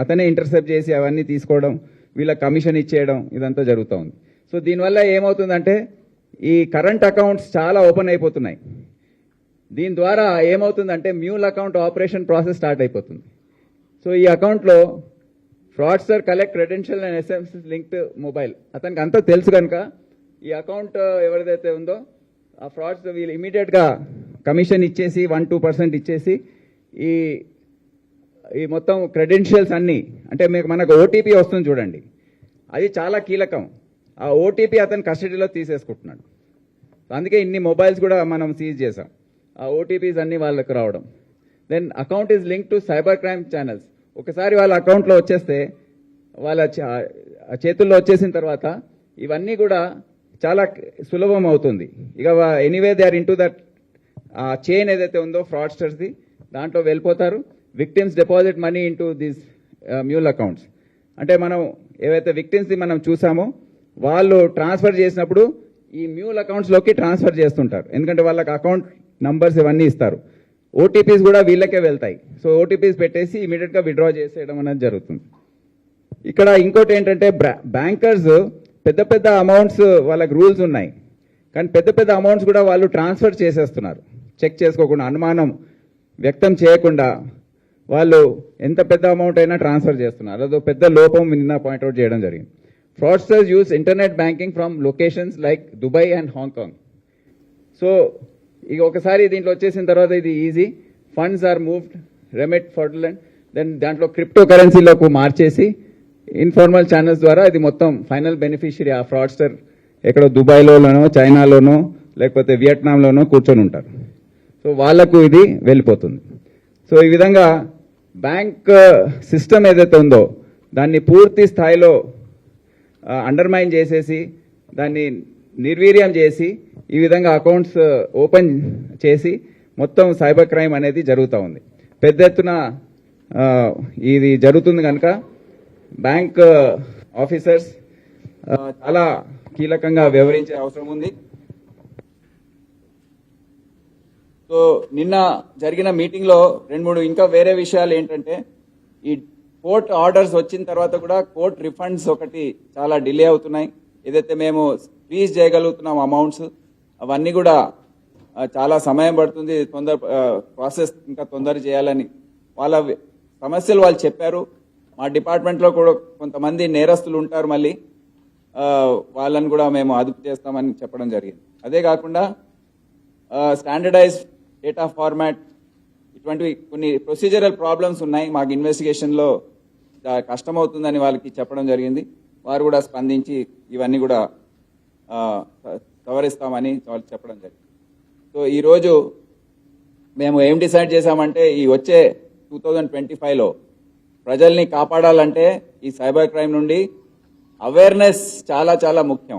అతనే ఇంటర్సెప్ట్ చేసి అవన్నీ తీసుకోవడం, వీళ్ళ కమిషన్ ఇచ్చేయడం, ఇదంతా జరుగుతూ ఉంది. సో దీనివల్ల ఏమవుతుందంటే ఈ కరెంట్ అకౌంట్స్ చాలా ఓపెన్ అయిపోతున్నాయి. దీని ద్వారా ఏమవుతుందంటే mule account operation process start అయిపోతుంది. సో ఈ అకౌంట్లో fraudster collect credential and SMS linked mobile, అతనికి అంతా తెలుసు కనుక ఈ అకౌంట్ ఎవరిదైతే ఉందో ఆ ఫ్రాడ్స్ వీళ్ళు ఇమీడియట్గా కమిషన్ ఇచ్చేసి 1-2% ఇచ్చేసి ఈ మొత్తం క్రెడెన్షియల్స్ అన్నీ, అంటే మనకు OTP వస్తుంది చూడండి, అది చాలా కీలకం. ఆ OTP అతను కస్టడీలో తీసేసుకుంటున్నాడు. అందుకే ఇన్ని మొబైల్స్ కూడా మనం సీజ్ చేసాం. ఆ OTPs అన్నీ వాళ్ళకి రావడం. Then account is link to cyber crime channels. ఒకసారి వాళ్ళ అకౌంట్లో వచ్చేస్తే, వాళ్ళ చేతుల్లో వచ్చేసిన తర్వాత ఇవన్నీ కూడా చాలా సులభం అవుతుంది. ఇక anyway they are into that ఆ చైన్ ఏదైతే ఉందో ఫ్రాడ్స్టర్స్ది దాంట్లో వెళ్ళిపోతారు. Victims deposit money into these mule accounts. అంటే మనం ఏవైతే విక్టిమ్స్ది మనం చూసామో వాళ్ళు ట్రాన్స్ఫర్ చేసినప్పుడు ఈ మ్యూల్ అకౌంట్స్లోకి ట్రాన్స్ఫర్ చేస్తుంటారు. ఎందుకంటే వాళ్ళకి అకౌంట్ నంబర్స్ ఇవన్నీ ఇస్తారు. ఓటీపీస్ కూడా వీళ్ళకే వెళ్తాయి. సో ఓటీపీస్ పెట్టేసి ఇమీడియట్గా విత్డ్రా చేసేయడం అనేది జరుగుతుంది. ఇక్కడ ఇంకోటి ఏంటంటే బ్యాంకర్స్ పెద్ద పెద్ద అమౌంట్స్ వాళ్ళకి రూల్స్ ఉన్నాయి, కానీ పెద్ద పెద్ద అమౌంట్స్ కూడా వాళ్ళు ట్రాన్స్ఫర్ చేసేస్తున్నారు. చెక్ చేసుకోకుండా, అనుమానం వ్యక్తం చేయకుండా వాళ్ళు ఎంత పెద్ద అమౌంట్ అయినా ట్రాన్స్ఫర్ చేస్తున్నారు. అదో పెద్ద లోపం నిన్న పాయింట్అవుట్ చేయడం జరిగింది. Fraudsters use internet banking from locations like Dubai and Hong Kong. సో ఇక ఒకసారి దీంట్లో వచ్చేసిన తర్వాత ఇది easy. Funds are moved, remit, ఫార్డ్లాండ్, దెన్ దాంట్లో క్రిప్టో కరెన్సీలోకి మార్చేసి ఇన్ఫార్మల్ ఛానల్స్ ద్వారా ఇది మొత్తం ఫైనల్ బెనిఫిషియరీ ఆ ఫ్రాడ్స్టర్ ఎక్కడో దుబాయ్లోనో, చైనాలోనో, లేకపోతే వియట్నాంలోనో కూర్చొని ఉంటారు. సో వాళ్లకు ఇది వెళ్ళిపోతుంది. సో ఈ విధంగా బ్యాంక్ సిస్టమ్ ఏదైతే ఉందో దాన్ని పూర్తి స్థాయిలో అండర్మైన్ చేసేసి దాన్ని నిర్వీర్యం చేసి ఈ విధంగా అకౌంట్స్ ఓపెన్ చేసి మొత్తం సైబర్ క్రైమ్ అనేది జరుగుతూ ఉంది. పెద్ద ఎత్తున ఇది జరుగుతుంది కనుక బ్యాంక్ ఆఫీసర్స్ చాలా కీలకంగా వ్యవహరించే అవసరం ఉంది. సో నిన్న జరిగిన మీటింగ్ లో 2-3 ఇంకా వేరే విషయాలు ఏంటంటే, ఈ కోర్ట్ ఆర్డర్స్ వచ్చిన తర్వాత కూడా కోర్ట్ రిఫండ్స్ ఒకటి చాలా డిలే అవుతున్నాయి. ఏదైతే మేము ఫ్రీజ్ చేయగలుగుతున్నాం అమౌంట్స్ అవన్నీ కూడా చాలా సమయం పడుతుంది. ప్రాసెస్ ఇంకా తొందర చేయాలని వాళ్ళ సమస్యలు వాళ్ళు చెప్పారు. మా డిపార్ట్మెంట్లో కూడా కొంతమంది నేరస్తులు ఉంటారు, మళ్ళీ వాళ్ళని కూడా మేము అదుపు చేస్తామని చెప్పడం జరిగింది. అదే కాకుండా స్టాండర్డైజ్ డేటా ఫార్మాట్ ఇటువంటివి కొన్ని ప్రొసీజరల్ ప్రాబ్లమ్స్ ఉన్నాయి. మాకు ఇన్వెస్టిగేషన్లో కష్టమవుతుందని వాళ్ళకి చెప్పడం జరిగింది. వారు కూడా స్పందించి ఇవన్నీ కూడా సవరిస్తామని వాళ్ళు చెప్పడం జరిగింది. సో ఈరోజు మేము ఏం డిసైడ్ చేశామంటే, ఈ వచ్చే 2025లో ప్రజల్ని కాపాడాలంటే ఈ సైబర్ క్రైమ్ నుండి అవేర్నెస్ చాలా చాలా ముఖ్యం,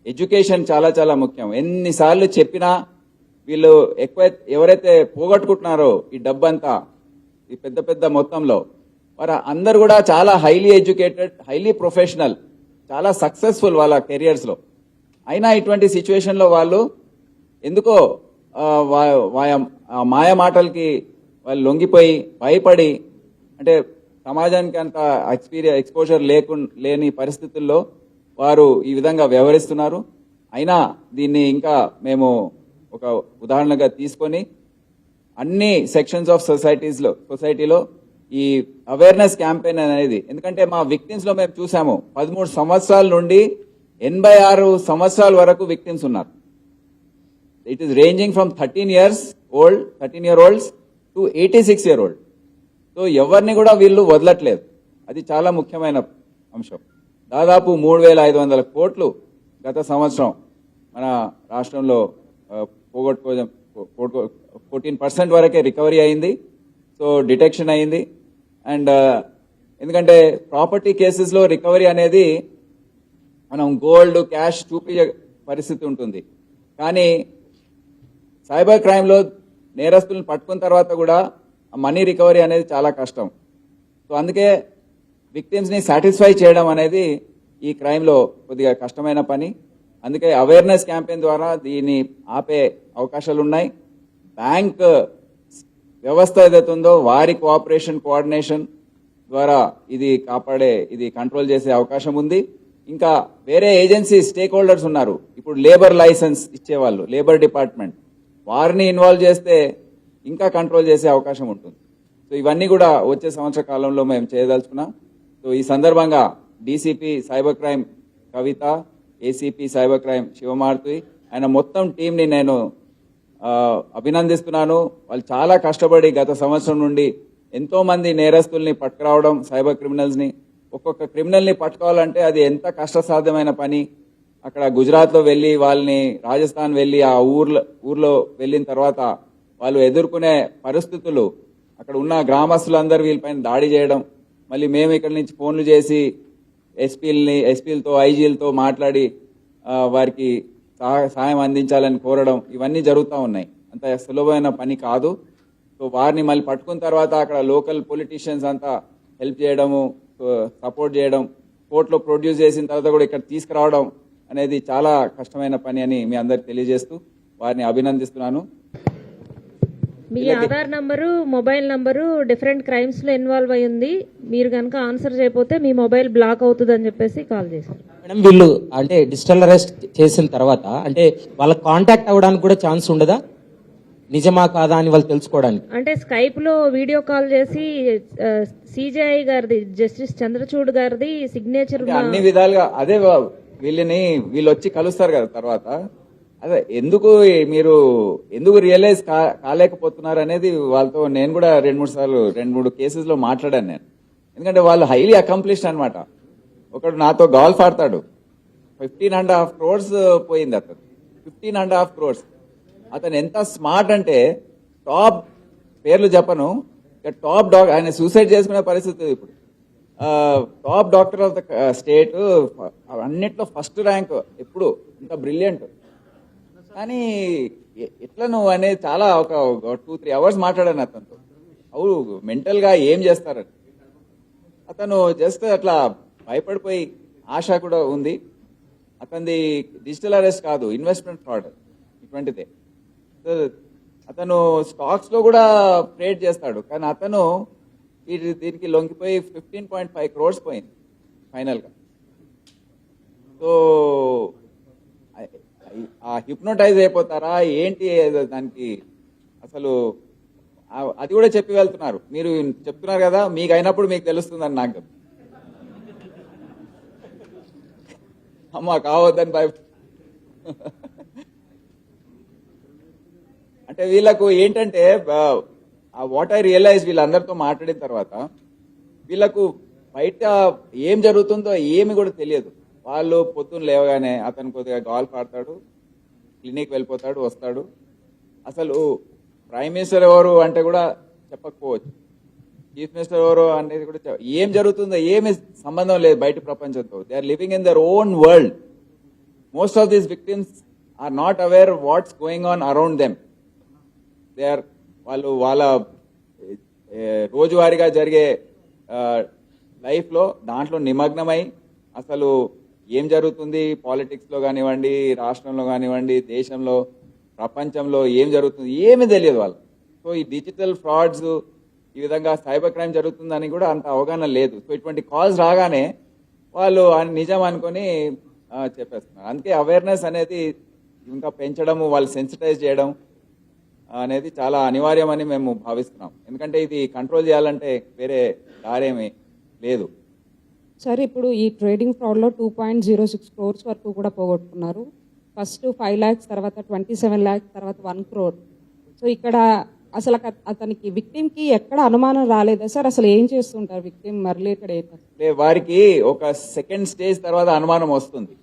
ఎడ్యుకేషన్ చాలా చాలా ముఖ్యం. ఎన్నిసార్లు చెప్పినా వీళ్ళు ఎవరైతే పోగొట్టుకుంటున్నారో ఈ డబ్బంతా ఈ పెద్ద పెద్ద మొత్తంలో, వారు అందరు కూడా చాలా హైలీ ఎడ్యుకేటెడ్, హైలీ ప్రొఫెషనల్, చాలా సక్సెస్ఫుల్ వాళ్ళ కెరియర్స్లో. అయినా ఇటువంటి సిచ్యువేషన్లో వాళ్ళు ఎందుకో మాయ మాటలకి వాళ్ళు లొంగిపోయి భయపడి, అంటే సమాజానికి అంత ఎక్స్పోజర్ లేని పరిస్థితుల్లో వారు ఈ విధంగా వ్యవహరిస్తున్నారు. అయినా దీన్ని ఇంకా మేము ఒక ఉదాహరణగా తీసుకొని అన్ని సెక్షన్స్ ఆఫ్ సొసైటీలో ఈ అవేర్నెస్ క్యాంపెయిన్ అనేది, ఎందుకంటే మా విక్టిమ్స్ లో మేము చూసాము 13 సంవత్సరాల నుండి 86 సంవత్సరాల వరకు విక్టిమ్స్ ఉన్నారు. It is ranging from 13-year-olds to 86-year-old. So ఎవరిని కూడా వీళ్ళు వదలట్లేదు. అది చాలా ముఖ్యమైన అంశం. దాదాపు 3,500 కోట్లు గత సంవత్సరం మన రాష్ట్రంలో 14% వరకే రికవరీ అయింది. సో డిటెక్షన్ అయింది. అండ్ ఎందుకంటే ప్రాపర్టీ కేసెస్లో రికవరీ అనేది మనం గోల్డ్, క్యాష్ చూపించే పరిస్థితి ఉంటుంది. కానీ సైబర్ క్రైమ్లో నేరస్తులను పట్టుకున్న తర్వాత కూడా మనీ రికవరీ అనేది చాలా కష్టం. సో అందుకే విక్టిమ్స్ని సాటిస్ఫై చేయడం అనేది ఈ క్రైమ్లో కొద్దిగా కష్టమైన పని. అందుకే అవేర్నెస్ క్యాంపెయిన్ ద్వారా దీన్ని ఆపే అవకాశాలు ఉన్నాయి. బ్యాంక్ వ్యవస్థ ఏదైతే ఉందో వారి కోఆర్డినేషన్ ద్వారా ఇది కంట్రోల్ చేసే అవకాశం ఉంది. ఇంకా వేరే ఏజెన్సీ స్టేక్ హోల్డర్స్ ఉన్నారు. ఇప్పుడు లేబర్ లైసెన్స్ ఇచ్చేవాళ్ళు, లేబర్ డిపార్ట్మెంట్, వారిని ఇన్వాల్వ్ చేస్తే ఇంకా కంట్రోల్ చేసే అవకాశం ఉంటుంది. సో ఇవన్నీ కూడా వచ్చే సంవత్సర కాలంలో మేము చేయదలుచుకున్నాం. సో ఈ సందర్భంగా డీసీపీ సైబర్ క్రైమ్ కవిత, ఏసీపీ సైబర్ క్రైమ్ శివమారుతి, ఆయన మొత్తం టీంని నేను అభినందిస్తున్నాను. వాళ్ళు చాలా కష్టపడి గత సంవత్సరం నుండి ఎంతో మంది నేరస్తుల్ని పట్టుకురావడం, సైబర్ క్రిమినల్స్ ని, ఒక్కొక్క క్రిమినల్ ని పట్టుకోవాలంటే అది ఎంత కష్టసాధ్యమైన పని. అక్కడ గుజరాత్ లో వెళ్లి వాళ్ళని, రాజస్థాన్ వెళ్లి ఆ ఊర్లో వెళ్ళిన తర్వాత వాళ్ళు ఎదుర్కొనే పరిస్థితులు, అక్కడ ఉన్న గ్రామస్తులందరూ వీళ్ళపైన దాడి చేయడం, మళ్ళీ మేము ఇక్కడి నుంచి ఫోన్లు చేసి ఎస్పీలతో ఐజీలతో మాట్లాడి వారికి సహాయం అందించాలని కోరడం, ఇవన్నీ జరుగుతూ ఉన్నాయి. అంత సులభమైన పని కాదు. సో వారిని మళ్ళీ పట్టుకున్న తర్వాత అక్కడ లోకల్ పొలిటీషియన్స్ అంతా హెల్ప్ చేయడము, సపోర్ట్ చేయడం, కోర్టులో ప్రొడ్యూస్ చేసిన తర్వాత కూడా ఇక్కడ తీసుకురావడం అనేది చాలా కష్టమైన పని అని మీ అందరికి తెలియజేస్తూ వారిని అభినందిస్తున్నాను. మీ Aadhaar number, mobile number different crimes లో ఇన్వాల్వ్ అయి ఉంది. మీరు కనుక ఆన్సర్ చేయకపోతే మీ మొబైల్ బ్లాక్ అవుతుంది అని చెప్పేసి కాల్ చేశారు. మేడం వీళ్ళు అంటే డిజిటల్ అరెస్ట్ చేసిన తర్వాత అంటే వాళ్ళ కాంటాక్ట్ అవ్వడానికి కూడా ఛాన్స్ ఉండదా, నిజమా కాదా అని వాళ్ళు తెలుసుకోవడానికి? అంటే స్కైప్ లో వీడియో కాల్ చేసి సిజేఐ గారిది, జస్టిస్ చంద్రచూడ్ గారిది సిగ్నేచర్ అంటే అన్ని విధాలుగా అదే వీళ్ళు వచ్చి కలుస్తారు కదా తర్వాత. అదే ఎందుకు రియలైజ్ కాలేకపోతున్నారు అనేది వాళ్ళతో నేను కూడా 2-3 కేసెస్ లో మాట్లాడాను నేను. ఎందుకంటే వాళ్ళు హైలీ అకంప్లిష్డ్ అన్నమాట. ఒకడు నాతో గాల్ఫ్ ఆడతాడు, 15.5 crores పోయింది అతను. 15.5 crores. అతను ఎంత స్మార్ట్ అంటే టాప్, పేర్లు చెప్పను, టాప్ డాక్టర్, ఆయన సూసైడ్ చేసుకునే పరిస్థితి ఇప్పుడు. Top doctor of the state, అన్నిట్లో ఫస్ట్ ర్యాంక్, ఎప్పుడు ఇంత బ్రిలియంట్. కానీ ఎట్లా నువ్వు అనేది చాలా ఒక 2-3 hours మాట్లాడాను అతనితో. అవు మెంటల్ గా ఏం చేస్తారని. అతను జస్ట్ అట్లా భయపడిపోయి, ఆశ కూడా ఉంది. అతనిది డిజిటల్ అరెస్ట్ కాదు, ఇన్వెస్ట్మెంట్ ఫ్రాడ్ ఇటువంటిదే. అతను స్టాక్స్ లో కూడా ట్రేడ్ చేస్తాడు, కానీ అతను దీనికి లొంగిపోయి 15.5 crores పోయింది ఫైనల్ గా. సో ఆ హిప్నోటైజ్ అయిపోతారా ఏంటి దానికి అసలు అది కూడా చెప్పి వెళ్తున్నారు. మీరు చెప్తున్నారు కదా, మీకు అయినప్పుడు మీకు తెలుస్తుందని నాకు అమ్మా కావద్దని భయ. అంటే వీళ్ళకు ఏంటంటే వాట్ ఐ రియలైజ్ వీళ్ళందరితో మాట్లాడిన తర్వాత వీళ్ళకు బయట ఏం జరుగుతుందో ఏమి కూడా తెలియదు. వాళ్ళు పొద్దున్న లేవగానే అతను కొద్దిగా గాల్ఫ్ ఆడతాడు, క్లినిక్ వెళ్ళిపోతాడు, వస్తాడు. అసలు ప్రైమ్ మినిస్టర్ ఎవరు అంటే కూడా చెప్పకపోవచ్చు, చీఫ్ మినిస్టర్ ఎవరు అనేది కూడా ఏం జరుగుతుందో ఏమి సంబంధం లేదు బయట ప్రపంచంతో. They are living in their own world. Most of these victims are not aware what's going on around them. వాళ్ళ రోజువారీగా జరిగే లైఫ్ లో దాంట్లో నిమగ్నమై అసలు ఏం జరుగుతుంది పాలిటిక్స్ లో కానివ్వండి, రాష్ట్రంలో కానివ్వండి, దేశంలో, ప్రపంచంలో ఏం జరుగుతుంది ఏమీ తెలియదు వాళ్ళు. సో ఈ డిజిటల్ ఫ్రాడ్స్, ఈ విధంగా సైబర్ క్రైమ్ జరుగుతుందని కూడా అంత అవగాహన లేదు. సో ఇటువంటి కాల్స్ రాగానే వాళ్ళు నిజం అనుకొని చెప్పేస్తున్నారు. అందుకే అవేర్నెస్ అనేది ఇంకా పెంచడము, వాళ్ళు సెన్సిటైజ్ చేయడం అనేది చాలా అనివార్యమని మేము భావిస్తున్నాం. ఎందుకంటే ఇది కంట్రోల్ చేయాలంటే వేరే దారేమీ లేదు. సార్ ఇప్పుడు ఈ ట్రేడింగ్ ఫ్రాడ్లో 2.06 crores వరకు కూడా పోగొట్టుకున్నారు. ఫస్ట్ 5 lakhs, తర్వాత 27 lakhs, తర్వాత 1 crore. సో ఇక్కడ అసలు అతనికి విక్టిమ్కి ఎక్కడ అనుమానం రాలేదా సార్? అసలు ఏం చేస్తుంటారు విక్టిమ్ రిలేటెడ్ ఏంటంటే? వారికి ఒక సెకండ్ స్టేజ్ తర్వాత అనుమానం వస్తుంది.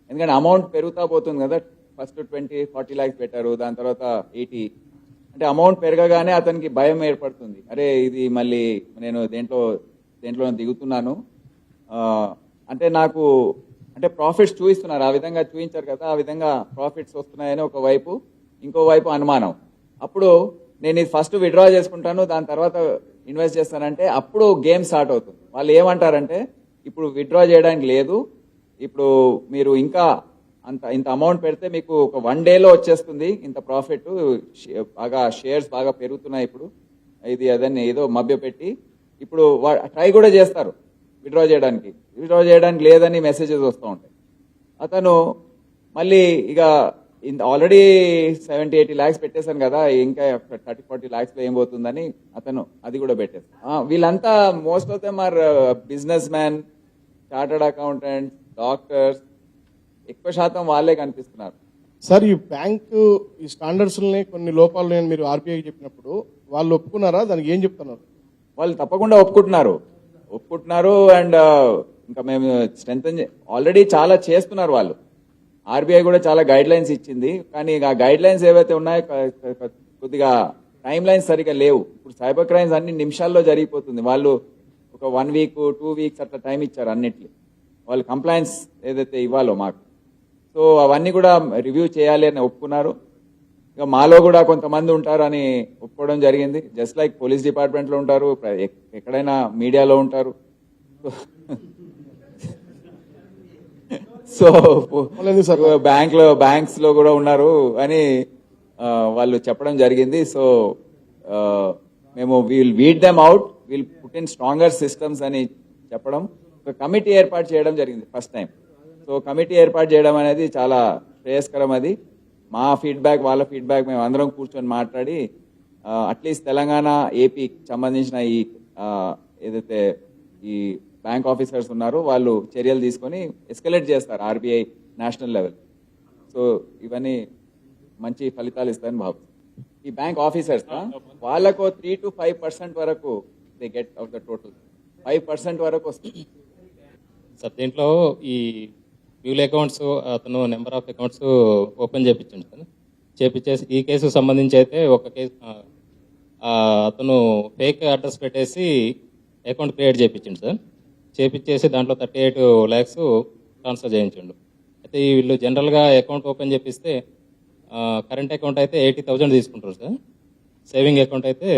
ఎందుకంటే అమౌంట్ పెరుగుతా పోతుంది కదా. ఫస్ట్ 20-40 lakhs పెట్టారు, దాని తర్వాత 80. అంటే అమౌంట్ పెరగగానే అతనికి భయం ఏర్పడుతుంది. అరే ఇది మళ్ళీ నేను దేంట్లో దిగుతున్నాను, అంటే నాకు అంటే ప్రాఫిట్స్ చూపిస్తున్నారు, ఆ విధంగా చూపించారు కదా, ఆ విధంగా ప్రాఫిట్స్ వస్తున్నాయని ఒకవైపు, ఇంకోవైపు అనుమానం. అప్పుడు నేను ఇది ఫస్ట్ విత్డ్రా చేసుకుంటాను, దాని తర్వాత ఇన్వెస్ట్ చేస్తానంటే అప్పుడు గేమ్ స్టార్ట్ అవుతుంది. వాళ్ళు ఏమంటారంటే ఇప్పుడు విత్డ్రా చేయడానికి లేదు, ఇప్పుడు మీరు ఇంకా ఇంత అమౌంట్ పెడితే మీకు ఒక 1 dayలో వచ్చేస్తుంది ఇంత ప్రాఫిట్, బాగా షేర్స్ బాగా పెరుగుతున్నాయి ఇప్పుడు, ఇది అదని ఏదో మభ్య పెట్టి ఇప్పుడు ట్రై కూడా చేస్తారు విత్డ్రా చేయడానికి లేదని మెసేజెస్ వస్తూ ఉంటాయి. అతను మళ్ళీ ఇక ఆల్రెడీ 70-80 lakhs పెట్టేశాను కదా, ఇంకా 30-40 lakhs లో ఏం పోతుందని అతను అది కూడా పెట్టేస్తాను. వీళ్ళంతా most of them are businessman, chartered accountants, doctors, ఎక్కువ శాతం వాళ్ళే కనిపిస్తున్నారు. సార్ ఈ బ్యాంకు ఈ స్టాండర్డ్స్ కొన్ని లోపాలు నేను మీరు ఆర్బీఐకి చెప్పినప్పుడు వాళ్ళు ఒప్పుకున్నారా? దానికి ఏం చెప్తున్నారు? వాళ్ళు తప్పకుండా ఒప్పుకుంటున్నారు. అండ్ ఇంకా మేము స్ట్రెంథెన్ ఆల్రెడీ చాలా చేస్తున్నారు వాళ్ళు. ఆర్బీఐ కూడా చాలా గైడ్ లైన్స్ ఇచ్చింది, కానీ ఆ గైడ్ లైన్స్ ఏవైతే ఉన్నాయో కొద్దిగా టైం లైన్స్ సరిగా లేవు. ఇప్పుడు సైబర్ క్రైమ్స్ అన్ని నిమిషాల్లో జరిగిపోతుంది. వాళ్ళు ఒక 1 week 2 weeks అట్లా టైం ఇచ్చారు అన్నిట్లో. వాళ్ళు కంప్లైంట్స్ ఏదైతే ఇవ్వాలో మాకు, సో అవన్నీ కూడా రివ్యూ చేయాలి అని ఒప్పుకున్నారు. ఇక మాలో కూడా కొంతమంది ఉంటారు అని ఒప్పుకోవడం జరిగింది. జస్ట్ లైక్ పోలీస్ డిపార్ట్మెంట్లో ఉంటారు, ఎక్కడైనా మీడియాలో ఉంటారు. సో బ్యాంక్స్ లో కూడా ఉన్నారు అని వాళ్ళు చెప్పడం జరిగింది. సో మేము will weed them out, will put in stronger systems అని చెప్పడం. ఒక కమిటీ ఏర్పాటు చేయడం జరిగింది ఫస్ట్ టైం. సో కమిటీ ఏర్పాటు చేయడం అనేది చాలా శ్రేయస్కరం. అది మా ఫీడ్బ్యాక్, వాళ్ళ ఫీడ్బ్యాక్ మేము అందరం కూర్చొని మాట్లాడి అట్లీస్ట్ తెలంగాణ, ఏపీకి సంబంధించిన ఈ ఏదైతే ఈ బ్యాంక్ ఆఫీసర్స్ ఉన్నారో వాళ్ళు చర్యలు తీసుకొని ఎస్కలేట్ చేస్తారు ఆర్బీఐ నేషనల్ లెవెల్. సో ఇవన్నీ మంచి ఫలితాలు ఇస్తాయని భావిస్తాను. ఈ బ్యాంక్ ఆఫీసర్స్ వాళ్ళకు 3 to 5% వరకు they get off the total 5% వరకు వస్తుంది. సార్ దీంట్లో ఈ మ్యూల్ అకౌంట్స్ అతను నెంబర్ ఆఫ్ అకౌంట్స్ ఓపెన్ చేయించండి సార్. చేపించేసి ఈ కేసుకు సంబంధించి అయితే ఒక కేసు అతను ఫేక్ అడ్రస్ పెట్టేసి అకౌంట్ క్రియేట్ చేయించండి సార్. చేపించేసి దాంట్లో 38 lakhs ట్రాన్స్ఫర్ చేయించండు. అయితే వీళ్ళు జనరల్గా అకౌంట్ ఓపెన్ చేపిస్తే కరెంట్ అకౌంట్ అయితే 80,000 తీసుకుంటారు సార్, సేవింగ్ అకౌంట్ అయితే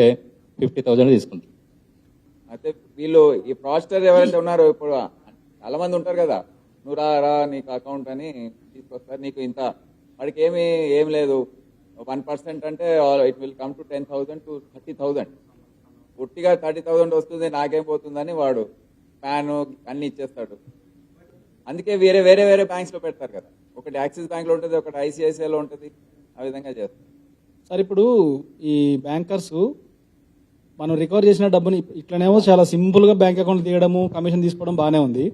50,000 తీసుకుంటారు. అయితే వీళ్ళు ఈ ఫ్రాడ్స్టర్ ఎవరైతే ఉన్నారో ఇప్పుడు చాలా మంది ఉంటారు కదా, నువ్వు రా నీకు అకౌంట్ అని తీసుకొస్తారు, నీకు ఇంత వాడికి ఏం లేదు 1% అంటే it will come to 10,000 to 30,000. ఒట్టిగా 30,000 వస్తుంది, నాకేం పోతుందని వాడు ప్యాన్ అన్ని ఇచ్చేస్తాడు. అందుకే వేరే వేరే వేరే బ్యాంక్స్ లో పెడతారు కదా, ఒకటి యాక్సిస్ బ్యాంక్ లో ఉంటుంది, ఒకటి ఐసిఐసిఐలో ఉంటుంది, ఆ విధంగా చేస్తారు. సార్ ఇప్పుడు ఈ బ్యాంకర్స్ మనం రికవర్ చేసిన డబ్బుని ఇట్లనేమో చాలా సింపుల్ గా బ్యాంక్ అకౌంట్ తీయడము, కమిషన్ తీసుకోవడం బాగానే ఉంది.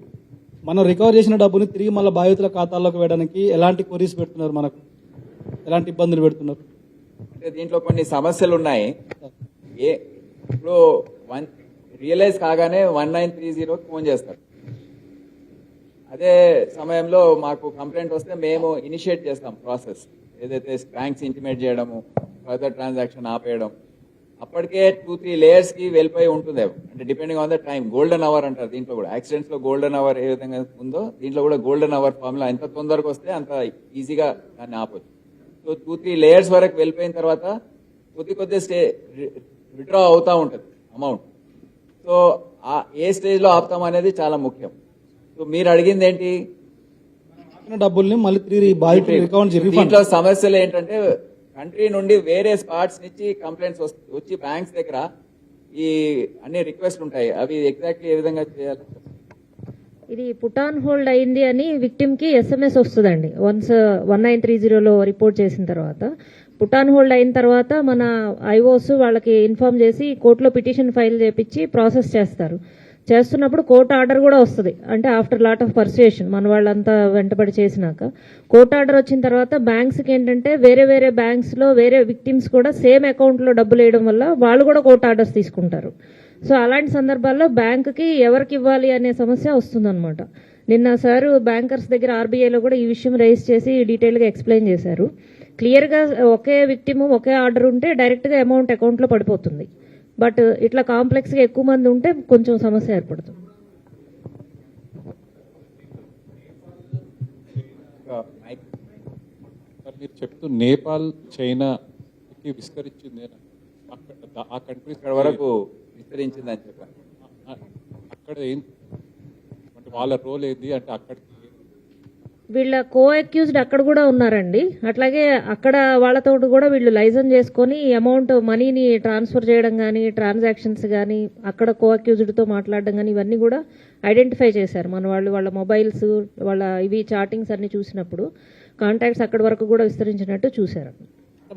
మనం రికవర్ చేసిన డబ్బుని తిరిగి మళ్ళీ బాధితుల ఖాతాల్లోకి వేయడానికి ఎలాంటి క్వరీస్ పెడుతున్నారు, మనకు ఎలాంటి ఇబ్బందులు పెడుతున్నారు? అంటే దీంట్లో కొన్ని సమస్యలు ఉన్నాయి. ఇప్పుడు రియలైజ్ కాగానే 1930 ఫోన్ చేస్తారు. అదే సమయంలో మాకు కంప్లైంట్ వస్తే మేము ఇనిషియేట్ చేస్తాం ప్రాసెస్, ఏదైతే బ్యాంక్స్ ఇంటిమేట్ చేయడము, ఫర్దర్ ట్రాన్సాక్షన్ ఆపేయడం. అప్పటికే 2-3 layers కి వెళ్ళిపోయి ఉంటుంది. అంటే depending on the time, golden hour అంటారు దీంట్లో కూడా. యాక్సిడెంట్స్ లో గోల్డెన్ అవర్ ఏ విధంగా ఉందో దీంట్లో కూడా గోల్డెన్ అవర్ ఫార్ములా, ఎంత తొందరగా వస్తే అంత ఈజీగా దాన్ని ఆపొచ్చు. సో 2-3 layers వరకు వెళ్ళిపోయిన తర్వాత కొద్ది విత్డ్రా అవుతా ఉంటుంది అమౌంట్. సో ఏ స్టేజ్ లో ఆపుతాం అనేది చాలా ముఖ్యం. సో మీరు అడిగింది ఏంటి, డబ్బుల్ని మళ్ళీ తిరిగి బాధితుల అకౌంట్ దీంట్లో సమస్యలు ఏంటంటే కంట్రీ నుండి వేరే స్పాట్స్ నుంచి కంప్లైంట్స్ వచ్చి బ్యాంక్స్ దగ్గర ఈ అన్ని రిక్వెస్ట్ ఉంటాయి, అవి ఎగ్జాక్ట్లీ ఏ విధంగా చేయాలి? ఇది పుట్ ఆన్ హోల్డ్ అయింది అని విక్టిమ్ కి ఎస్ఎంఎస్ వస్తుందండి. వన్స్ 1930లో రిపోర్ట్ చేసిన తర్వాత పుట్ ఆన్ హోల్డ్ అయిన తర్వాత మన ఐఓస్ వాళ్ళకి ఇన్ఫార్మ్ చేసి కోర్టులో పిటిషన్ ఫైల్ చేపించి ప్రాసెస్ చేస్తారు. చేస్తున్నప్పుడు కోర్టు ఆర్డర్ కూడా వస్తుంది. అంటే ఆఫ్టర్ లాట్ ఆఫ్ పర్సుయేషన్ మన వాళ్ళంతా వెంటబడి చేసినాక కోర్టు ఆర్డర్ వచ్చిన తర్వాత బ్యాంక్స్కి ఏంటంటే వేరే వేరే బ్యాంక్స్లో వేరే విక్టిమ్స్ కూడా సేమ్ అకౌంట్లో డబ్బులు వేయడం వల్ల వాళ్ళు కూడా కోర్టు ఆర్డర్స్ తీసుకుంటారు. సో అలాంటి సందర్భాల్లో బ్యాంకుకి ఎవరికి ఇవ్వాలి అనే సమస్య వస్తుందన్నమాట. నిన్న సార్ బ్యాంకర్స్ దగ్గర ఆర్బీఐలో కూడా ఈ విషయం రైజ్ చేసి డీటెయిల్గా ఎక్స్ప్లెయిన్ చేశారు. క్లియర్గా ఒకే విక్టిమ్ ఒకే ఆర్డర్ ఉంటే డైరెక్ట్గా అమౌంట్ అకౌంట్లో పడిపోతుంది. బట్ ఇట్లా కాంప్లెక్స్గా ఎక్కువ మంది ఉంటే కొంచెం సమస్య ఏర్పడుతుంది. మీరు చెప్తూ నేపాల్ చైనాకి విస్తరించింది, ఆ కంట్రీస్ ఇక్కడ వరకు విస్తరించిందని చెప్పారు. అక్కడ ఏం అంటే వాళ్ళ రోల్ ఏంది అంటే అక్కడికి వీళ్ళ కో అక్యూజ్డ్ అక్కడ కూడా ఉన్నారండి. అట్లాగే అక్కడ వాళ్ళతో కూడా వీళ్ళు లైజన్ చేసుకొని అమౌంట్ మనీని ట్రాన్స్ఫర్ చేయడం కానీ ట్రాన్సాక్షన్స్ కానీ అక్కడ కో అక్యూజ్డ్తో మాట్లాడడం కానీ ఇవన్నీ కూడా ఐడెంటిఫై చేశారు మన వాళ్ళు. వాళ్ళ మొబైల్స్ వాళ్ళ ఇవి చాటింగ్స్ అన్ని చూసినప్పుడు కాంటాక్ట్స్ అక్కడి వరకు కూడా విస్తరించినట్టు చూశారు.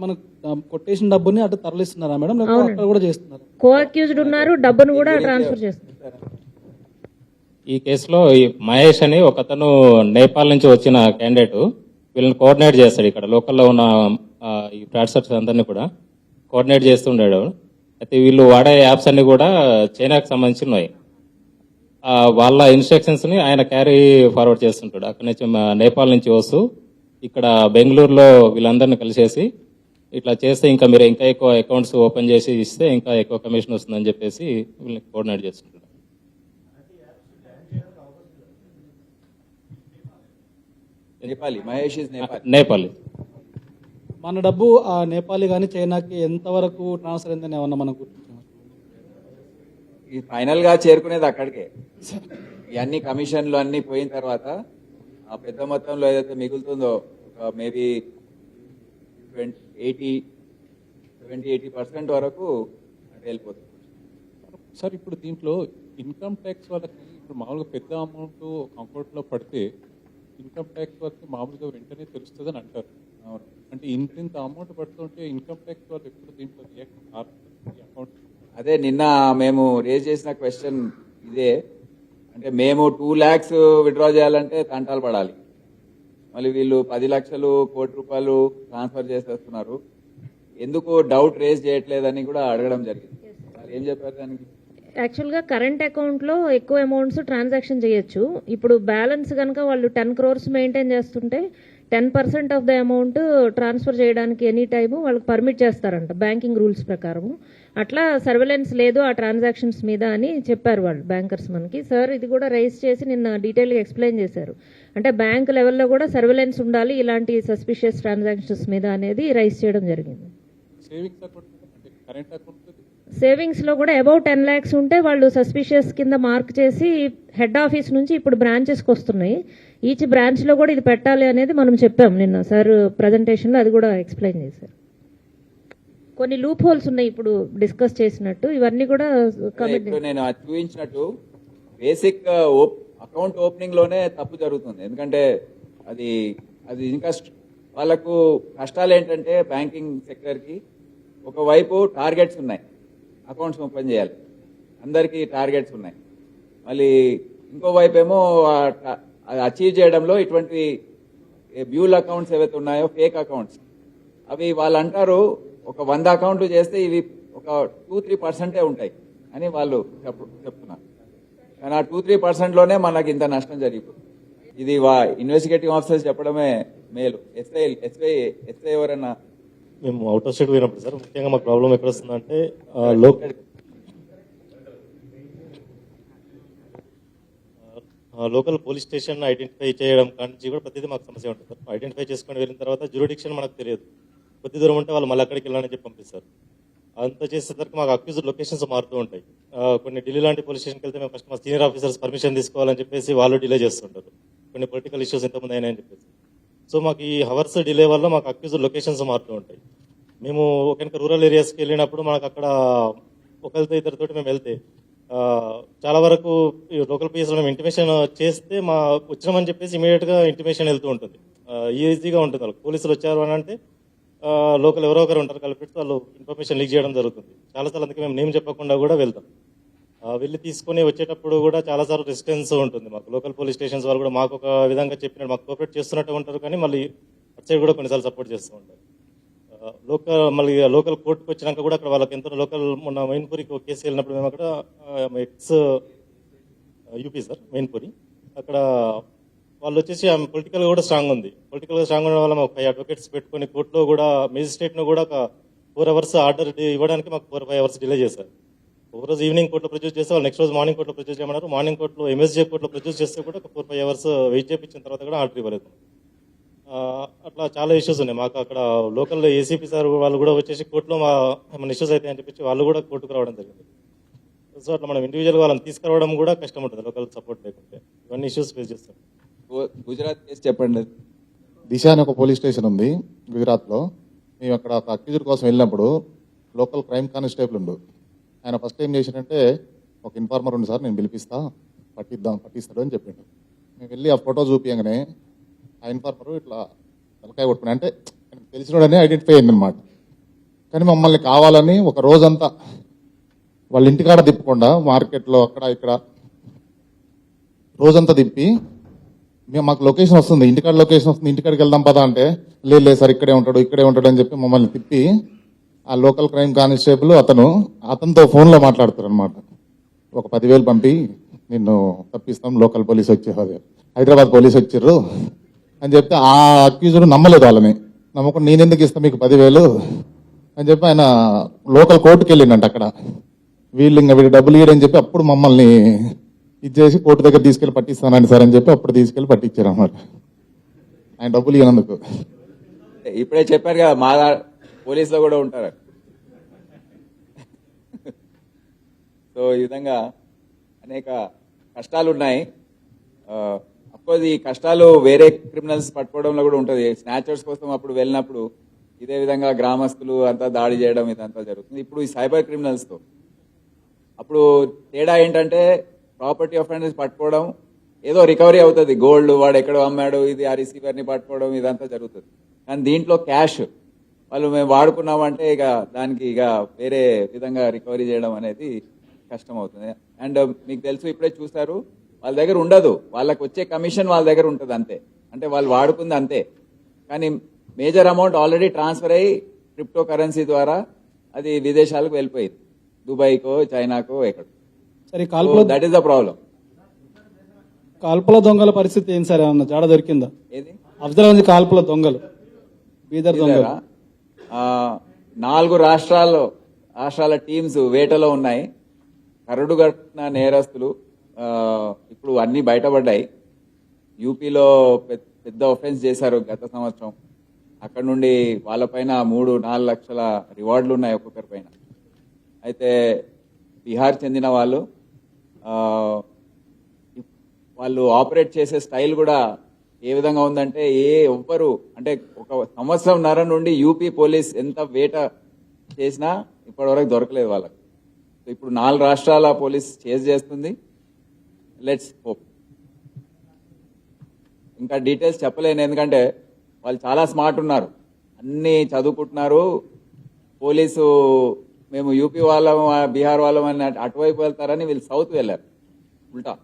మనం కొట్టేసిన డబ్బుని అటు తరలిస్తున్నారా మేడం, లేకపోతే అక్కడ కూడా చేస్తున్నారు? కో అక్యూజ్డ్ ఉన్నారు, డబ్బును కూడా ట్రాన్స్ఫర్ చేస్తున్నారు. ఈ కేసులో ఈ మహేష్ అని ఒక అతను నేపాల్ నుంచి వచ్చిన క్యాండిడేట్ వీళ్ళని కోఆర్డినేట్ చేస్తాడు. ఇక్కడ లోకల్లో ఉన్న ఈ ఫ్రాడ్స్టర్స్ అందరినీ కూడా కోఆర్డినేట్ చేస్తుండాడు. అయితే వీళ్ళు వాడే యాప్స్ అన్ని కూడా చైనాకి సంబంధించినవి. వాళ్ళ ఇన్స్ట్రక్షన్స్ ని ఆయన క్యారీ ఫార్వర్డ్ చేస్తుంటాడు. అక్కడి నుంచి నేపాల్ నుంచి వస్తూ ఇక్కడ బెంగళూరులో వీళ్ళందరినీ కలిసేసి ఇట్లా చేస్తే ఇంకా మీరు ఇంకా ఎక్కువ అకౌంట్స్ ఓపెన్ చేసి ఇస్తే ఇంకా ఎక్కువ కమిషన్ వస్తుందని చెప్పేసి వీళ్ళని కోఆర్డినేట్ చేస్తుంటాడు. నేపాలి, మహేష్ ఇస్ నేపాలి. నేపాల్ మన డబ్బు ఆ నేపాల్ కానీ చైనాకి ఎంతవరకు ట్రాన్స్ఫర్ అయిందని ఏమన్నా మనం గుర్తించాం? ఈ ఫైనల్ గా చేరుకునేది అక్కడికే. ఇవన్నీ కమిషన్లు అన్ని పోయిన తర్వాత ఆ పెద్ద మొత్తంలో ఏదైతే మిగులుతుందో మేబీ 80% వరకు అటు వెళ్ళిపోతుంది. సార్ ఇప్పుడు దీంట్లో ఇన్కమ్ ట్యాక్స్ వాళ్ళకి ఇప్పుడు మామూలుగా పెద్ద అమౌంట్ అకౌంట్ లో పడితే ఇన్కమ్ ట్యాక్స్ వాళ్ళకి మామూలుగా వెంటనే తెలుస్తుందని అంటారు. అవును. అంటే ఇంత అమౌంట్ పడుతుంటే ఇన్కమ్ ట్యాక్స్ వాళ్ళు ఎప్పుడు దీంట్లో రియాక్ట్ అకౌంట్ అదే నిన్న మేము రేజ్ చేసిన క్వశ్చన్ ఇదే. అంటే మేము 2 lakhs విత్డ్రా చేయాలంటే తంటాలు పడాలి, మళ్ళీ వీళ్ళు 10 లక్షలు కోటి రూపాయలు ట్రాన్స్ఫర్ చేసేస్తున్నారు, ఎందుకు డౌట్ రేజ్ చేయట్లేదని కూడా అడగడం జరిగింది. వాళ్ళు ఏం చెప్పారు దానికి? యాక్చువల్గా కరెంట్ అకౌంట్లో ఎక్కువ అమౌంట్స్ ట్రాన్సాక్షన్ చేయొచ్చు. ఇప్పుడు బ్యాలెన్స్ కనుక వాళ్ళు 10 crores మెయింటైన్ చేస్తుంటే 10% ఆఫ్ ద అమౌంట్ ట్రాన్స్ఫర్ చేయడానికి ఎనీ టైము వాళ్ళకి పర్మిట్ చేస్తారంట బ్యాంకింగ్ రూల్స్ ప్రకారం. అట్లా సర్వేలెన్స్ లేదు ఆ ట్రాన్సాక్షన్స్ మీద అని చెప్పారు వాళ్ళు బ్యాంకర్స్ మనకి. సార్ ఇది కూడా రైజ్ చేసి నిన్న డీటెయిల్గా ఎక్స్ప్లెయిన్ చేశారు. అంటే బ్యాంక్ లెవెల్లో కూడా సర్వేలెన్స్ ఉండాలి ఇలాంటి సస్పిషియస్ ట్రాన్సాక్షన్స్ మీద అనేది రైజ్ చేయడం జరిగింది. సేవింగ్స్ అకౌంట్ అంటే కరెంట్ అకౌంట్ సేవింగ్స్ లో కూడా అబౌవ్ 10 lakhs ఉంటే వాళ్ళు సస్పిషియస్ కింద మార్క్ చేసి హెడ్ ఆఫీస్ నుంచి ఇప్పుడు బ్రాంచెస్కి వస్తున్నాయి. ఈచ్ బ్రాంచ్ లో కూడా ఇది పెట్టాలి అనేది మనం చెప్పాం నిన్న సార్ ప్రజెంటేషన్ లో, అది కూడా ఎక్స్ప్లెయిన్ చేశారు. కొన్ని లూప్ హోల్స్ ఉన్నాయి ఇప్పుడు డిస్కస్ చేసినట్టు, ఇవన్నీ కూడా ఇప్పుడు నేను అది చూపించినట్టు బేసిక్ అకౌంట్ ఓపెనింగ్ లోనే తప్పు జరుగుతుంది. ఎందుకంటే అది అది ఇంకా వాళ్ళకు కష్టాలు ఏంటంటే బ్యాంకింగ్ సెక్టర్ కి ఒకవైపు టార్గెట్స్ ఉన్నాయి, అకౌంట్స్ ఓపెన్ చేయాలి, అందరికీ టార్గెట్స్ ఉన్నాయి. మళ్ళీ ఇంకోవైపు ఏమో అచీవ్ చేయడంలో ఇటువంటి బ్యూల్ అకౌంట్స్ ఏవైతే ఉన్నాయో ఫేక్ అకౌంట్స్, అవి వాళ్ళు అంటారు ఒక 100 అకౌంట్లు చేస్తే ఇవి ఒక 2-3% ఉంటాయి అని వాళ్ళు చెప్తున్నారు. కానీ ఆ 2-3% లోనే మనకి ఇంత నష్టం జరిగిపోతుంది. ఇది ఇన్వెస్టిగేటివ్ ఆఫీసర్స్ చెప్పడమే మేలు. ఎస్ఐ ఎవరైనా మేము అవుట్ ఆఫ్ స్టేట్ పోయినప్పుడు సార్ ముఖ్యంగా మాకు ప్రాబ్లం ఎక్కడ వస్తుందంటే లోకల్ పోలీస్ స్టేషన్ ఐడెంటిఫై చేయడం కానీ కూడా ప్రతిదీ మాకు సమస్య ఉంటుంది సార్. ఐడెంటిఫై చేసుకొని వెళ్ళిన తర్వాత జ్యూరిడిక్షన్ మనకు తెలియదు, కొద్ది దూరం ఉంటే వాళ్ళు మళ్ళీ అక్కడికి వెళ్ళాలని చెప్పి పంపిస్తారు. అంత చేసేసరికి మాకు అక్యూజ్డ్ లొకేషన్స్ మారుతూ ఉంటాయి. కొన్ని ఢిల్లీ లాంటి పోలీస్ స్టేషన్కి వెళ్తే మేము ఫస్ట్ మా సీనియర్ ఆఫీసర్స్ పర్మిషన్ తీసుకోవాలని చెప్పేసి వాళ్ళు డిలే చేస్తుంటారు, కొన్ని పొలిటికల్ ఇష్యూస్ ఇంతకుముందు అయినాయని చెప్పేసి. సో మాకు ఈ హవర్స్ డిలే వల్ల మాకు అక్యూజ్డ్ లొకేషన్స్ మారుతూ ఉంటాయి. మేము కనుక రూరల్ ఏరియాస్కి వెళ్ళినప్పుడు మనకు అక్కడ ఒకరితో ఇద్దరితోటి మేము వెళ్తే చాలా వరకు లోకల్ పిఎస్లో మేము ఇంటిమేషన్ చేస్తే మా వచ్చినామని చెప్పేసి ఇమీడియట్గా ఇంటిమేషన్ వెళ్తూ ఉంటుంది, ఈజీగా ఉంటుంది. వాళ్ళకి పోలీసులు వచ్చారు అని అంటే లోకల్ ఎవరో ఒకరు ఉంటారు కలిపి వాళ్ళు ఇన్ఫర్మేషన్ లీక్ చేయడం జరుగుతుంది. చాలాసార్లు అందుకే మేము నేమ్ చెప్పకుండా కూడా వెళ్తాం. వెళ్ళి తీసుకొని వచ్చేటప్పుడు కూడా చాలాసార్లు రెసిస్టెన్స్ ఉంటుంది మాకు. లోకల్ పోలీస్ స్టేషన్స్ వాళ్ళు కూడా మాకు ఒక విధంగా చెప్పినట్టు మాకు కోఆపరేట్ చేస్తున్నట్టు ఉంటారు, కానీ మళ్ళీ అటు సైడ్ కూడా కొన్నిసార్లు సపోర్ట్ చేస్తూ ఉంటారు. మళ్ళీ లోకల్ కోర్టుకు వచ్చినాక కూడా అక్కడ వాళ్ళకి ఎంతో లోకల్ మొన్న మెయిన్పూరికి ఒక కేసు వెళ్ళినప్పుడు మేము అక్కడ ఎక్స్ యూపీ సార్ మెయిన్పూరి, అక్కడ వాళ్ళు వచ్చేసి ఆమె పొలిటికల్గా కూడా స్ట్రాంగ్ ఉంది. పొలిటికల్గా స్ట్రాంగ్ ఉండడం వల్ల మాకు 5 advocates పెట్టుకుని కోర్టులో కూడా మేజిస్ట్రేట్ను కూడా ఒక 4 hours ఆర్డర్ ఇవ్వడానికి మాకు 4-5 hours డిలే చేశారు. ఒక రోజు ఈవినింగ్ కోర్టులో ప్రొడ్యూస్ చేస్తే వాళ్ళు నెక్స్ట్ రోజు మార్నింగ్ కోర్టులో ప్రొడ్యూస్ చేయమన్నారు. మార్నింగ్ కోర్టులో ఎంఎస్జే కోర్టులో ప్రొడ్యూస్ చేస్తే కూడా ఒక 4-5 hours వెయిట్ చేయించిన తర్వాత కూడా ఆర్డర్ ఇవ్వలేదు. అట్లా చాలా ఇష్యూస్ ఉన్నాయి మాకు. అక్కడ లోకల్ ఏసీపీ సార్ వాళ్ళు కూడా వచ్చేసి కోర్టులో ఏమైనా ఇష్యూస్ అయితే అని చెప్పి వాళ్ళు కూడా కోర్టుకు రావడం జరిగింది. సో అట్లా మనం ఇండివిజువల్గా వాళ్ళని తీసుకురావడం కూడా కష్టం ఉంటుంది లోకల్ సపోర్ట్ లేకుంటే. ఇవన్నీ ఇష్యూస్ ఫేస్ చేస్తాం. గుజరాత్ కేసు చెప్పండి. దిశ అని ఒక పోలీస్ స్టేషన్ ఉంది గుజరాత్లో. మేము అక్కడ ఒక అక్యూజర్ కోసం వెళ్ళినప్పుడు లోకల్ క్రైమ్ కానిస్టేబుల్ ఉండు. ఆయన ఫస్ట్ ఏం చేసినంటే ఒక ఇన్ఫార్మర్ ఉంది సార్ నేను పిలిపిస్తా పట్టిస్తాడు అని చెప్పిండు. మేము వెళ్ళి ఆ ఫోటో చూపించగానే ఆ ఇన్ఫార్మర్ ఇట్లా తలకాయ కొట్టుకున్నా, అంటే తెలిసినోడని ఐడెంటిఫై అయింది అనమాట. కానీ మమ్మల్ని కావాలని ఒక రోజంతా వాళ్ళ ఇంటికాడ తిప్పకుండా మార్కెట్లో అక్కడ ఇక్కడ రోజంతా తిప్పి మేము మాకు లొకేషన్ వస్తుంది, ఇంటికాడ లొకేషన్ వస్తుంది, ఇంటికాడికి వెళ్దాం పదా అంటే లేదు సార్ ఇక్కడే ఉంటాడు అని చెప్పి మమ్మల్ని తిప్పి ఆ లోకల్ క్రైమ్ కానిస్టేబుల్ అతనితో ఫోన్లో మాట్లాడతారు అనమాట. ఒక 10,000 పంపి నిన్ను తప్పిస్తాం, లోకల్ పోలీస్ వచ్చారు, హైదరాబాద్ పోలీస్ వచ్చారు అని చెప్తే ఆ అక్యూజర్ నమ్మలేదు. వాళ్ళని నమ్మకుండా నేనెందుకు ఇస్తాను మీకు 10,000 అని చెప్పి ఆయన లోకల్ కోర్టుకి వెళ్ళిండంట. అక్కడ వీళ్ళు డబ్బులు ఇయ్యడని చెప్పి అప్పుడు మమ్మల్ని ఇచ్చేసి కోర్టు దగ్గర తీసుకెళ్లి పట్టిస్తానండి సార్ అని చెప్పి అప్పుడు తీసుకెళ్లి పట్టించారు అన్నమాట ఆయన డబ్బులు ఇవ్వనందుకు. ఇప్పుడే చెప్పారు కదా మా పోలీసులో కూడా ఉంటారు. సో ఈ విధంగా అనేక కష్టాలు ఉన్నాయి. అఫ్కోర్స్ ఈ కష్టాలు వేరే క్రిమినల్స్ పట్టుకోవడంలో కూడా ఉంటుంది. స్నాచర్స్ కోసం అప్పుడు వెళ్ళినప్పుడు ఇదే విధంగా గ్రామస్తులు అంతా దాడి చేయడం ఇదంతా జరుగుతుంది. ఇప్పుడు ఈ సైబర్ క్రిమినల్స్తో అప్పుడు తేడా ఏంటంటే ప్రాపర్టీ ఆఫెండర్స్ పట్టుకోవడం ఏదో రికవరీ అవుతుంది, గోల్డ్ వాడు ఎక్కడో అమ్మాడు, ఇది ఆ రిసీవర్ని పట్టుకోవడం ఇదంతా జరుగుతుంది. కానీ దీంట్లో క్యాష్ వాళ్ళు మేము వాడుకున్నామంటే ఇక దానికి ఇక వేరే విధంగా రికవరీ చేయడం అనేది కష్టం అవుతుంది. అండ్ మీకు తెలుసు, ఇప్పుడే చూస్తారు, వాళ్ళ దగ్గర ఉండదు, వాళ్ళకి వచ్చే కమిషన్ వాళ్ళ దగ్గర ఉంటుంది అంతే, అంటే వాళ్ళు వాడుకుంది అంతే. కానీ మేజర్ అమౌంట్ ఆల్రెడీ ట్రాన్స్ఫర్ అయ్యి క్రిప్టో కరెన్సీ ద్వారా అది విదేశాలకు వెళ్ళిపోయింది, దుబాయ్కో చైనాకో ఎక్కడ. సరే, కాల్పుల దట్ ఈస్ ద ప్రాబ్లం. కాల్పుల దొంగల పరిస్థితి ఏంటి సార్? ఏమన్నా జాడ దొరికిందా? ఏది అఫ్జల్ కాల్పుల దొంగలు, బీదర్ దొంగలు 4 రాష్ట్రాల టీమ్స్ వేటలో ఉన్నాయి. కరడుగట్టిన నేరస్తులు ఇప్పుడు అన్ని బయటపడ్డాయి. యూపీలో పెద్ద ఒఫెన్స్ చేశారు గత సంవత్సరం. అక్కడ నుండి వాళ్ళపైన 3-4 లక్షల రివార్డులు ఉన్నాయి ఒక్కొక్కరి పైన. అయితే బీహార్ చెందిన వాళ్ళు ఆపరేట్ చేసే స్టైల్ కూడా ఏ విధంగా ఉందంటే ఎవ్వరు అంటే ఒక సంవత్సరంన్నర నుండి యూపీ పోలీస్ ఎంత వేట చేసినా ఇప్పటివరకు దొరకలేదు వాళ్ళకి. ఇప్పుడు 4 రాష్ట్రాల పోలీస్ చేజ్ చేస్తుంది. Let's hope. ఇంకా డీటెయిల్స్ చెప్పలేను, ఎందుకంటే వాళ్ళు చాలా స్మార్ట్ ఉన్నారు, అన్ని చదువుకుంటున్నారు. పోలీసు మేము యూపీ వాళ్ళం బీహార్ వాళ్ళం అని అటువైపు వెళ్తారని వీళ్ళు సౌత్ వెళ్ళారు ఉల్టా.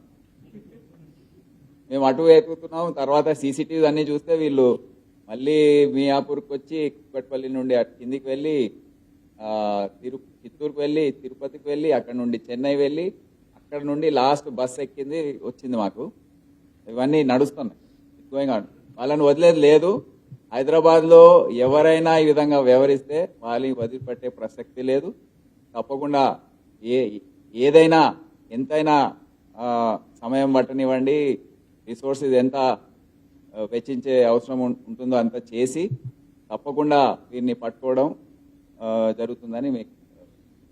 మేము అటు వెతుకుతున్నాం, తర్వాత సీసీటీవీ అన్ని చూస్తే వీళ్ళు మళ్ళీ మియాపూర్కి వచ్చి కుక్కట్పల్లి నుండి అటు కిందికి వెళ్ళి చిత్తూరుకు వెళ్ళి తిరుపతికి వెళ్ళి అక్కడ నుండి చెన్నై వెళ్ళి అక్కడ నుండి లాస్ట్ బస్ ఎక్కింది వచ్చింది మాకు. ఇవన్నీ నడుస్తున్నాయి, గోయింగ్ ఆన్. వాళ్ళని వదిలేదు లేదు. హైదరాబాద్లో ఎవరైనా ఈ విధంగా వ్యవహరిస్తే వాళ్ళని వదిలిపెట్టే ప్రసక్తి లేదు. తప్పకుండా ఏదైనా ఎంతైనా సమయం పట్టనివ్వండి, రిసోర్సెస్ ఎంత వెచ్చించే అవసరం ఉంటుందో అంత చేసి తప్పకుండా వీరిని పట్టుకోవడం జరుగుతుందని మీకు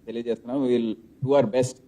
తెలియజేస్తున్నాం. Will do our best